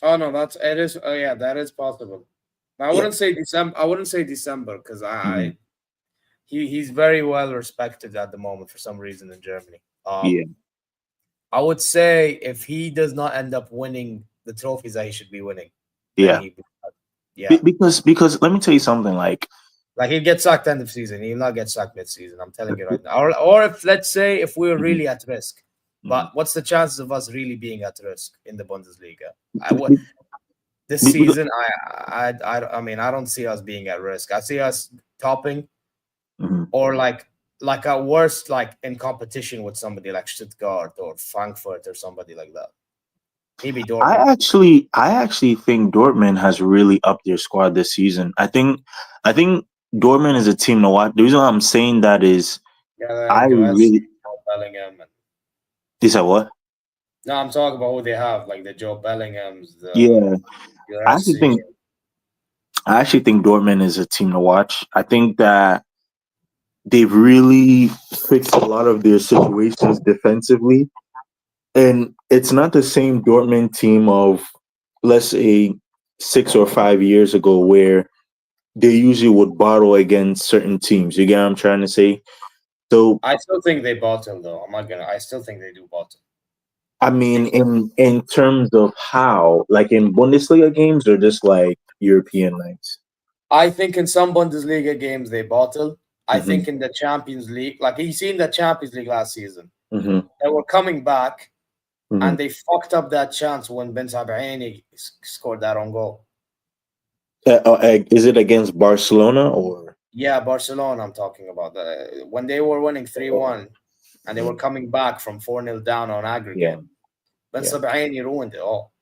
Oh no, it is. Oh yeah, that is possible. I wouldn't say December. I wouldn't say December because he's very well respected at the moment for some reason in Germany. I would say if he does not end up winning the trophies that he should be winning, Because let me tell you something, like he'll get sacked end of season. He'll not get sacked mid-season. I'm telling you right now. Or if, let's say, if we're really at risk. But what's the chances of us really being at risk in the Bundesliga? This season, I mean, I don't see us being at risk. I see us topping, or like at worst, like in competition with somebody like Stuttgart or Frankfurt or somebody like that. Maybe Dortmund. I actually think Dortmund has really upped their squad this season. I think Dortmund is a team to watch. The reason why I'm saying that is Bellingham. You said what? No, I'm talking about who they have, like the Joe Bellinghams. I actually think Dortmund is a team to watch. I think that they've really fixed a lot of their situations defensively. And it's not the same Dortmund team of, let's say, 6 or 5 years ago where they usually would battle against certain teams. You get what I'm trying to say? So I still think they bottle, though. I still think they do bottle. I mean, in terms of how, like in Bundesliga games or just like European nights? I think in some Bundesliga games they bottle. I think in the Champions League, like you see in the Champions League last season, they were coming back and they fucked up that chance when Ben Sabaini scored that own goal. Is it against Barcelona or? Yeah, Barcelona I'm talking about. When they were winning 3-1 and they were coming back from 4-0 down on aggregate. Ben Sabaini ruined it all.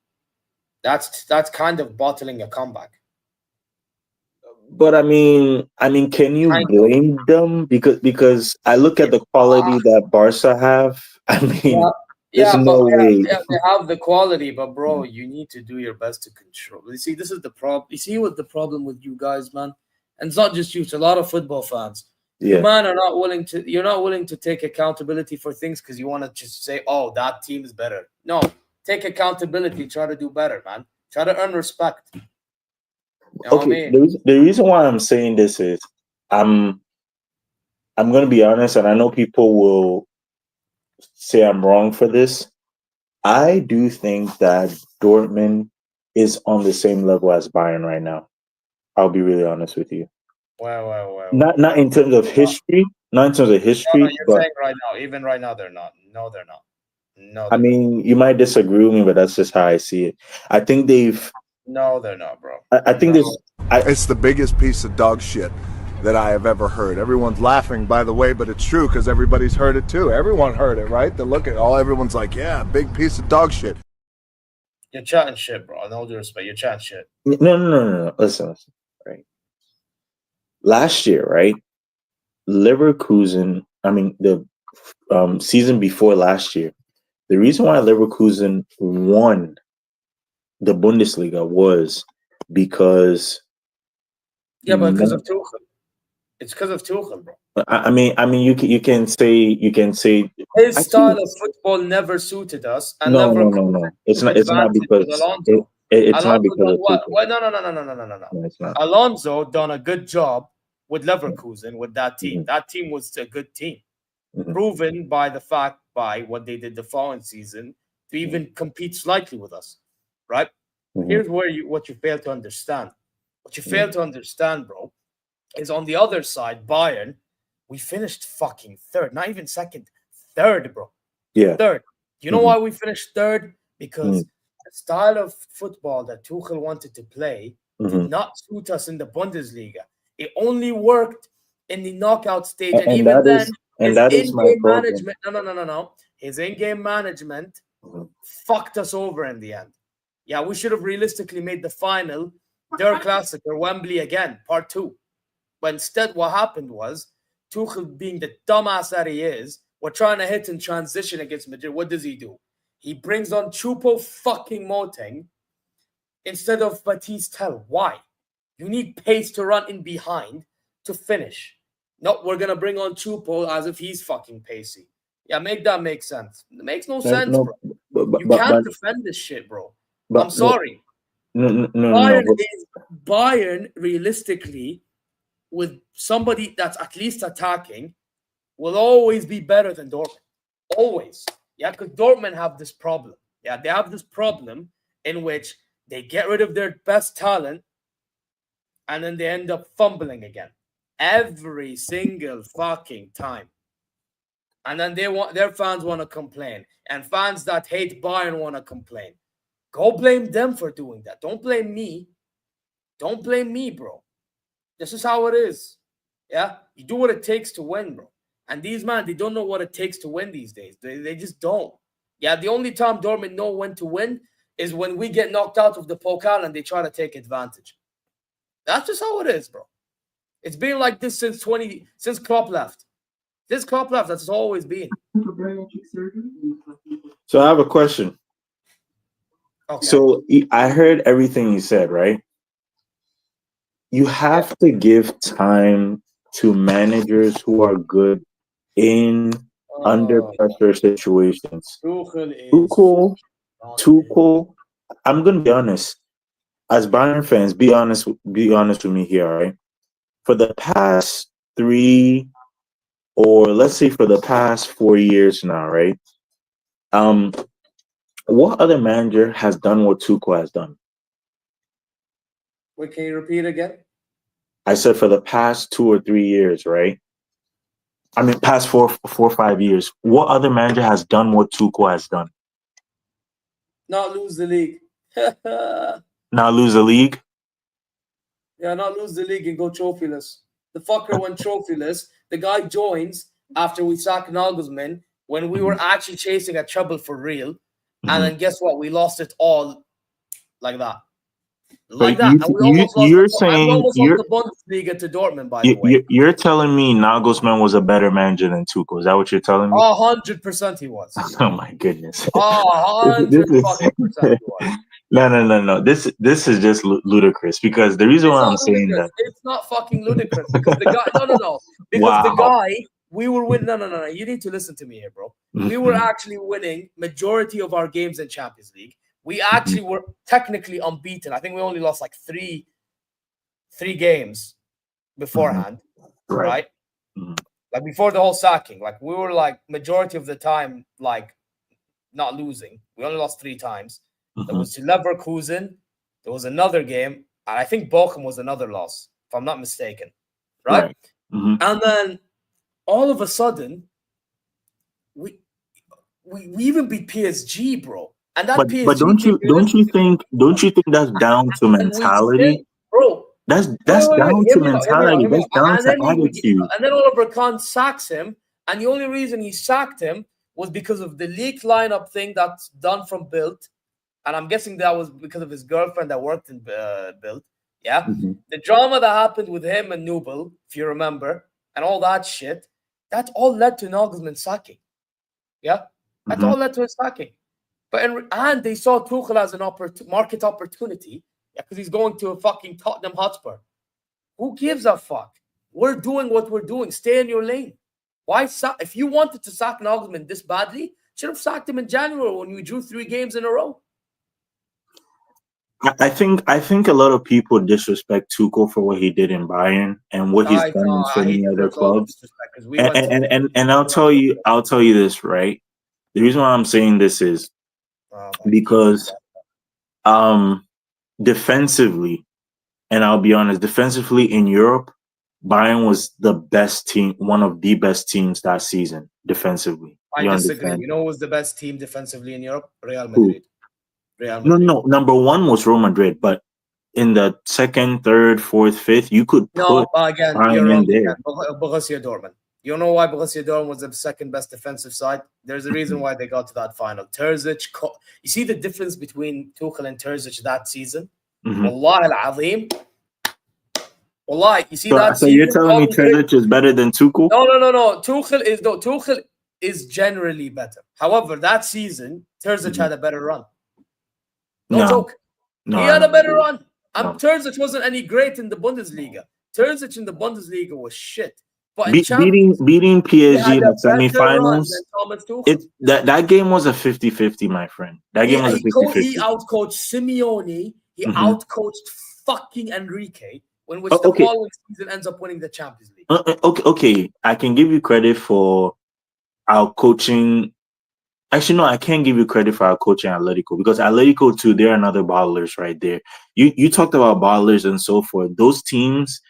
That's kind of bottling a comeback. But I mean, can you blame them? Because I look at the quality that Barca have. I mean, there's no way. They have the quality, but bro, you need to do your best to control. You see, this is the problem. You see what the problem with you guys, man? And it's not just you; it's a lot of football fans. You, man, you're not willing to take accountability for things because you want to just say, "Oh, that team is better." No, take accountability. Try to do better, man. Try to earn respect. You know what I mean? The reason why I'm saying this is I'm going to be honest, and I know people will say I'm wrong for this. I do think that Dortmund is on the same level as Bayern right now. I'll be really honest with you. Well. Not in terms of history. Not in terms of history. No, you're saying right now. Even right now, they're not. No, they're not. No. I mean, you might disagree with me, but that's just how I see it. I think they've. No, they're not, bro. I think it's the biggest piece of dog shit that I have ever heard. Everyone's laughing, by the way, but it's true because everybody's heard it too. Everyone heard it, right? They look at everyone's like, yeah, big piece of dog shit. You're chatting shit, bro. In all due respect, you're chatting shit. No. Listen. Right. Last year, right? Leverkusen, the season before last year, the reason why Leverkusen won the Bundesliga was because because of Tuchel. It's because of Tuchel, bro. I mean, you can say his style of football never suited us, and no. It's not because Alonso. it's Alonso not because of what? Tuchel. No. It's not. Alonso done a good job with Leverkusen with that team. Mm-hmm. That team was a good team, Mm-hmm. proven by what they did the following season to even compete slightly with us, right? Mm-hmm. Here's what you fail to understand. What you fail to understand, bro, is on the other side, Bayern, we finished fucking third, not even second, third, bro. Yeah. Third. You know why we finished third? Because the style of football that Tuchel wanted to play did not suit us in the Bundesliga. It only worked in the knockout stage. And even then, his in-game management, no. His in-game management fucked us over in the end. Yeah, we should have realistically made the final, Der Klassiker, Wembley again, part 2. But instead, what happened was, Tuchel, being the dumbass that he is, we're trying to hit in transition against Madrid. What does he do? He brings on Choupo fucking Moting instead of Baptiste. Why? You need pace to run in behind to finish. No, we're going to bring on Choupo as if he's fucking pacey. Yeah, make that make sense. It makes no sense, bro. You can't defend this shit, bro. I'm sorry. Bayern, realistically, with somebody that's at least attacking, will always be better than Dortmund. Always. Yeah, because Dortmund have this problem. Yeah, they have this problem in which they get rid of their best talent and then they end up fumbling again. Every single fucking time. And then their fans want to complain. And fans that hate Bayern want to complain. Go blame them for doing that. Don't blame me. Don't blame me, bro. This is how it is. Yeah? You do what it takes to win, bro. And these man, they don't know what it takes to win these days. They just don't. Yeah, the only time Dortmund know when to win is when we get knocked out of the Pokal and they try to take advantage. That's just how it is, bro. It's been like this since Klopp left. Since Klopp left, that's always been. So I have a question. Okay. So I heard everything you said, right? You have to give time to managers who are good in under pressure situations. Tuchel, I'm gonna be honest. As Bayern fans, be honest with me here, right? For the past 3, or let's say for the past 4 years now, right? What other manager has done what Tuchel has done? Wait, can you repeat again? I said for the past 2 or 3 years, right? I mean, past 4 or 5 years. What other manager has done what Tuchel has done? Not lose the league. Not lose the league? Yeah, not lose the league and go trophyless. The fucker went trophyless. The guy joins after we sacked Nagelsmann when we were actually chasing a treble for real. And then guess what? We lost it all like that. Like that. And we almost lost the Bundesliga to Dortmund, by the way. You're telling me Nagelsmann was a better manager than Tuchel. Is that what you're telling me? 100% he was. Oh, my goodness. 100% he was. No. This is just ludicrous because the reason why I'm saying that. It's not fucking ludicrous because the guy, no. Because the guy, we were winning. No. You need to listen to me here, bro. We were actually winning majority of our games in Champions League. We actually were technically unbeaten. I think we only lost like three games beforehand, right? Like before the whole sacking. Like we were like majority of the time like not losing. We only lost 3 times. There was to Leverkusen. There was another game. And I think Bochum was another loss, if I'm not mistaken. Right? And then all of a sudden, we even beat PSG, bro. And that PSG but don't you think that's down to mentality? Bro. That's down to mentality. That's down to attitude. And then Oliver Kahn sacks him. And the only reason he sacked him was because of the leaked lineup thing that's done from Bild. And I'm guessing that was because of his girlfriend that worked in Bild. Yeah. The drama that happened with him and Nubel, if you remember, and all that shit, that all led to Nagelsmann sacking. Yeah. That all led to his sacking. And they saw Tuchel as an market opportunity. Yeah, because he's going to a fucking Tottenham Hotspur. Who gives a fuck? We're doing what we're doing. Stay in your lane. Why? If you wanted to sack Nagelsmann this badly, should have sacked him in January when we drew 3 games in a row. I think a lot of people disrespect Tuchel for what he did in Bayern and what he's done in so many other clubs. And I'll tell you this, right? The reason why I'm saying this is because defensively, and I'll be honest, defensively in Europe, Bayern was the best team, one of the best teams that season defensively. I disagree. Understand? You know who was the best team defensively in Europe? Real Madrid. No. Number 1 was Real Madrid, but in the 2nd, 3rd, 4th, 5th, you could put again, you're wrong again. Borussia Dortmund. You know why Borussia Dortmund was the 2nd best defensive side? There's a reason why they got to that final. Terzic, you see the difference between Tuchel and Terzic that season? Wallah al-Azim. Wallah, you see that so season? You're telling me Terzic is better than Tuchel? No. Tuchel is generally better. However, that season, Terzic had a better run. No joke. He had a better run. Terzic wasn't any great in the Bundesliga. Terzic in the Bundesliga was shit. But beating PSG in the semifinals, that game was a 50-50, my friend. That game was a 50-50. He outcoached Simeone. He outcoached fucking Enrique, when which the following season ends up winning the Champions League. Okay. I can give you credit for outcoaching. Actually, no, I can't give you credit for outcoaching Atletico, because Atletico too, they're another ballers right there. You talked about ballers and so forth. Those teams,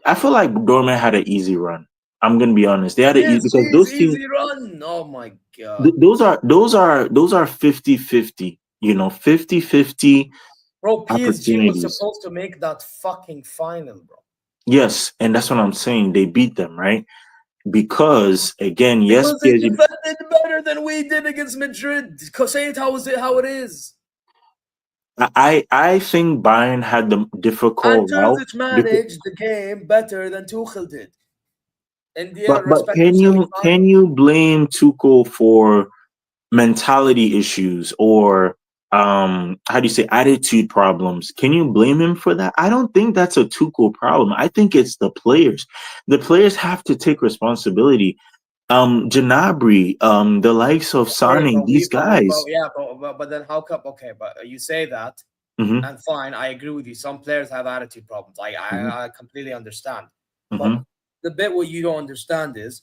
I feel like Dortmund had an easy run. I'm gonna be honest. They had an easy, because those teams, easy run. Oh my god. Those are 50-50. 50-50. Bro, PSG was supposed to make that fucking final, bro. Yes, and that's what I'm saying. They beat them, right? Because again, because PSG they defended better than we did against Madrid. Say it how it is. I think Bayern had the difficult route. And Terzic managed the game better than Tuchel did. But can you blame Tuchel for mentality issues or how do you say attitude problems? Can you blame him for that? I don't think that's a Tuchel problem. I think it's the players. The players have to take responsibility. Gnabry, the likes of Sane, these guys. But then how come? Okay, but you say that, and fine, I agree with you. Some players have attitude problems. I completely understand. But the bit what you don't understand is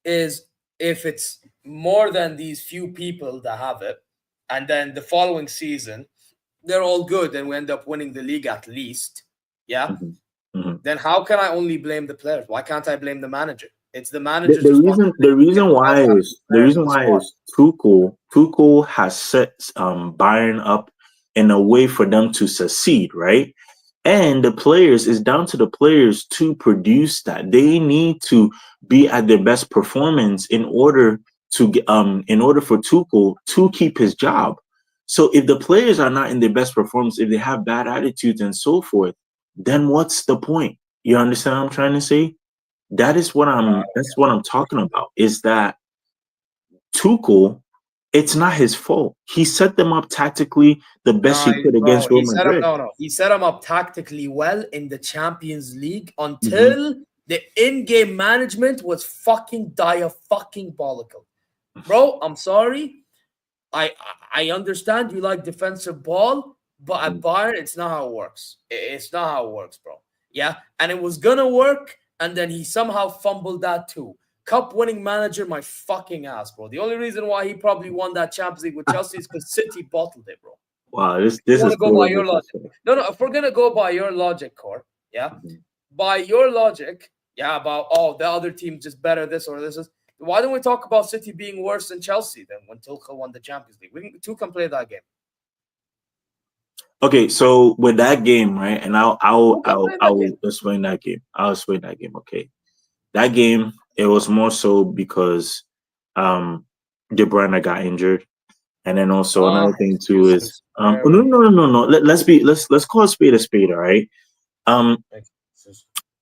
if it's more than these few people that have it, and then the following season they're all good and we end up winning the league at least, then how can I only blame the players? Why can't I blame the manager? It's the manager. The reason why is Tuchel has set Bayern up in a way for them to succeed, right? And the players, is down to the players to produce that. They need to be at their best performance in order for Tuchel to keep his job. So if the players are not in their best performance, if they have bad attitudes and so forth, then what's the point? You understand what I'm trying to say? That's what I'm talking about, is that Tuchel, it's not his fault. He set them up tactically the best he could against Real Madrid. He set them up tactically well in the Champions League until the in-game management was fucking diabolical. Bro, I'm sorry. I understand you like defensive ball, but at Bayern, it's not how it works. It's not how it works, bro. Yeah, and it was gonna work, and then he somehow fumbled that too. Cup-winning manager, my fucking ass, bro. The only reason why he probably won that Champions League with Chelsea is because City bottled it, bro. Wow, this is go by your logic. No, if we're gonna go by your logic, Core, by your logic, about the other team just better this or this is. Why don't we talk about City being worse than Chelsea then when Tuchel won the Champions League? Two can play that game. Okay, so with that game, right, and I'll explain that game. I'll explain that game. Okay, that game, it was more so because De Bruyne got injured, and then also another thing too is no. Let's call a spade, all right?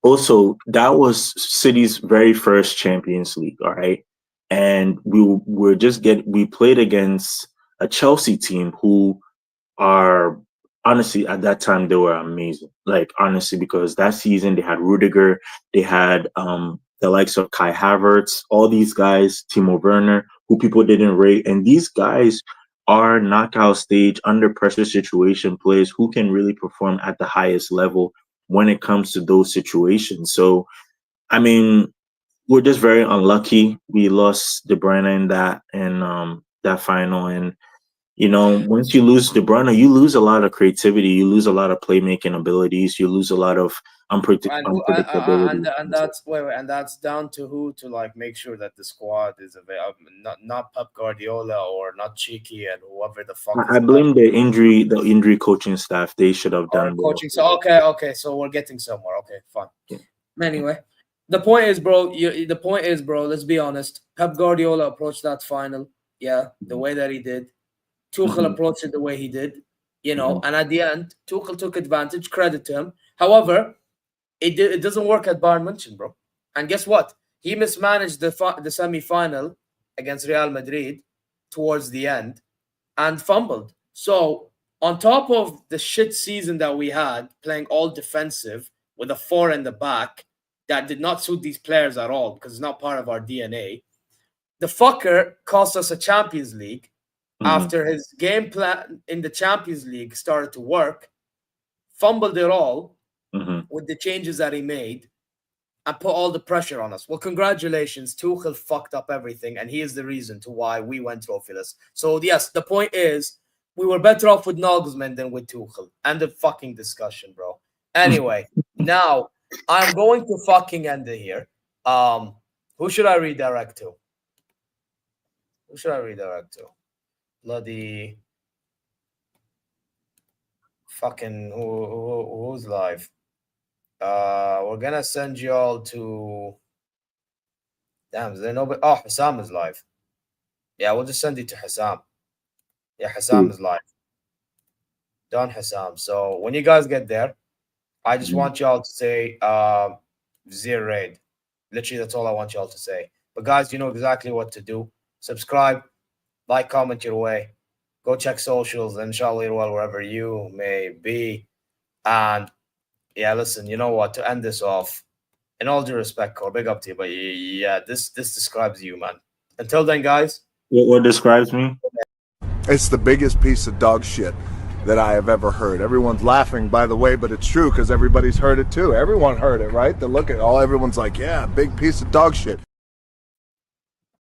Also, that was City's very first Champions League, all right? And we played against a Chelsea team who are honestly, at that time they were amazing. Like honestly, because that season they had Rudiger, they had the likes of Kai Havertz, all these guys, Timo Werner, who people didn't rate, and these guys are knockout stage under pressure situation players who can really perform at the highest level when it comes to those situations. So, I mean, we're just very unlucky. We lost De Bruyne in that final, and once you lose De Bruyne, you lose a lot of creativity, you lose a lot of playmaking abilities, you lose a lot of unpredictability. And that's and that's down to who to like make sure that the squad is available. Not Pep Guardiola or not Cheeky and whoever the fuck. I blame the injury coaching staff. They should have done coaching. So okay, so we're getting somewhere. Okay, fine. Yeah. Anyway, the point is, bro. Let's be honest. Pep Guardiola approached that final, the way that he did. Tuchel approached it the way he did, and at the end, Tuchel took advantage. Credit to him. However, it doesn't work at Bayern München, bro. And guess what? He mismanaged the semi-final against Real Madrid towards the end and fumbled. So on top of the shit season that we had, playing all defensive with a 4 in the back that did not suit these players at all because it's not part of our DNA, the fucker cost us a Champions League. After his game plan in the Champions League started to work, fumbled it all with the changes that he made and put all the pressure on us. Well, congratulations. Tuchel fucked up everything, and he is the reason to why we went trophyless. So, yes, the point is we were better off with Nagelsmann than with Tuchel. End of fucking discussion, bro. Anyway, now I'm going to fucking end it here. Who should I redirect to? Bloody fucking who's live? We're gonna send you all to. Damn, is there nobody? Oh, Hassam is live. Yeah, we'll just send you to Hassam. Yeah, Hassam is live. Done, Hassam. So when you guys get there, I just want y'all to say Zier raid. Literally, that's all I want y'all to say. But guys, you know exactly what to do. Subscribe. Like, comment your way. Go check socials, inshallah, well, wherever you may be. And yeah, listen, you know what? To end this off, in all due respect, Cor, big up to you, but yeah, this describes you, man. Until then, guys. What describes me? It's the biggest piece of dog shit that I have ever heard. Everyone's laughing, by the way, but it's true because everybody's heard it too. Everyone heard it, right? Everyone's like, yeah, big piece of dog shit.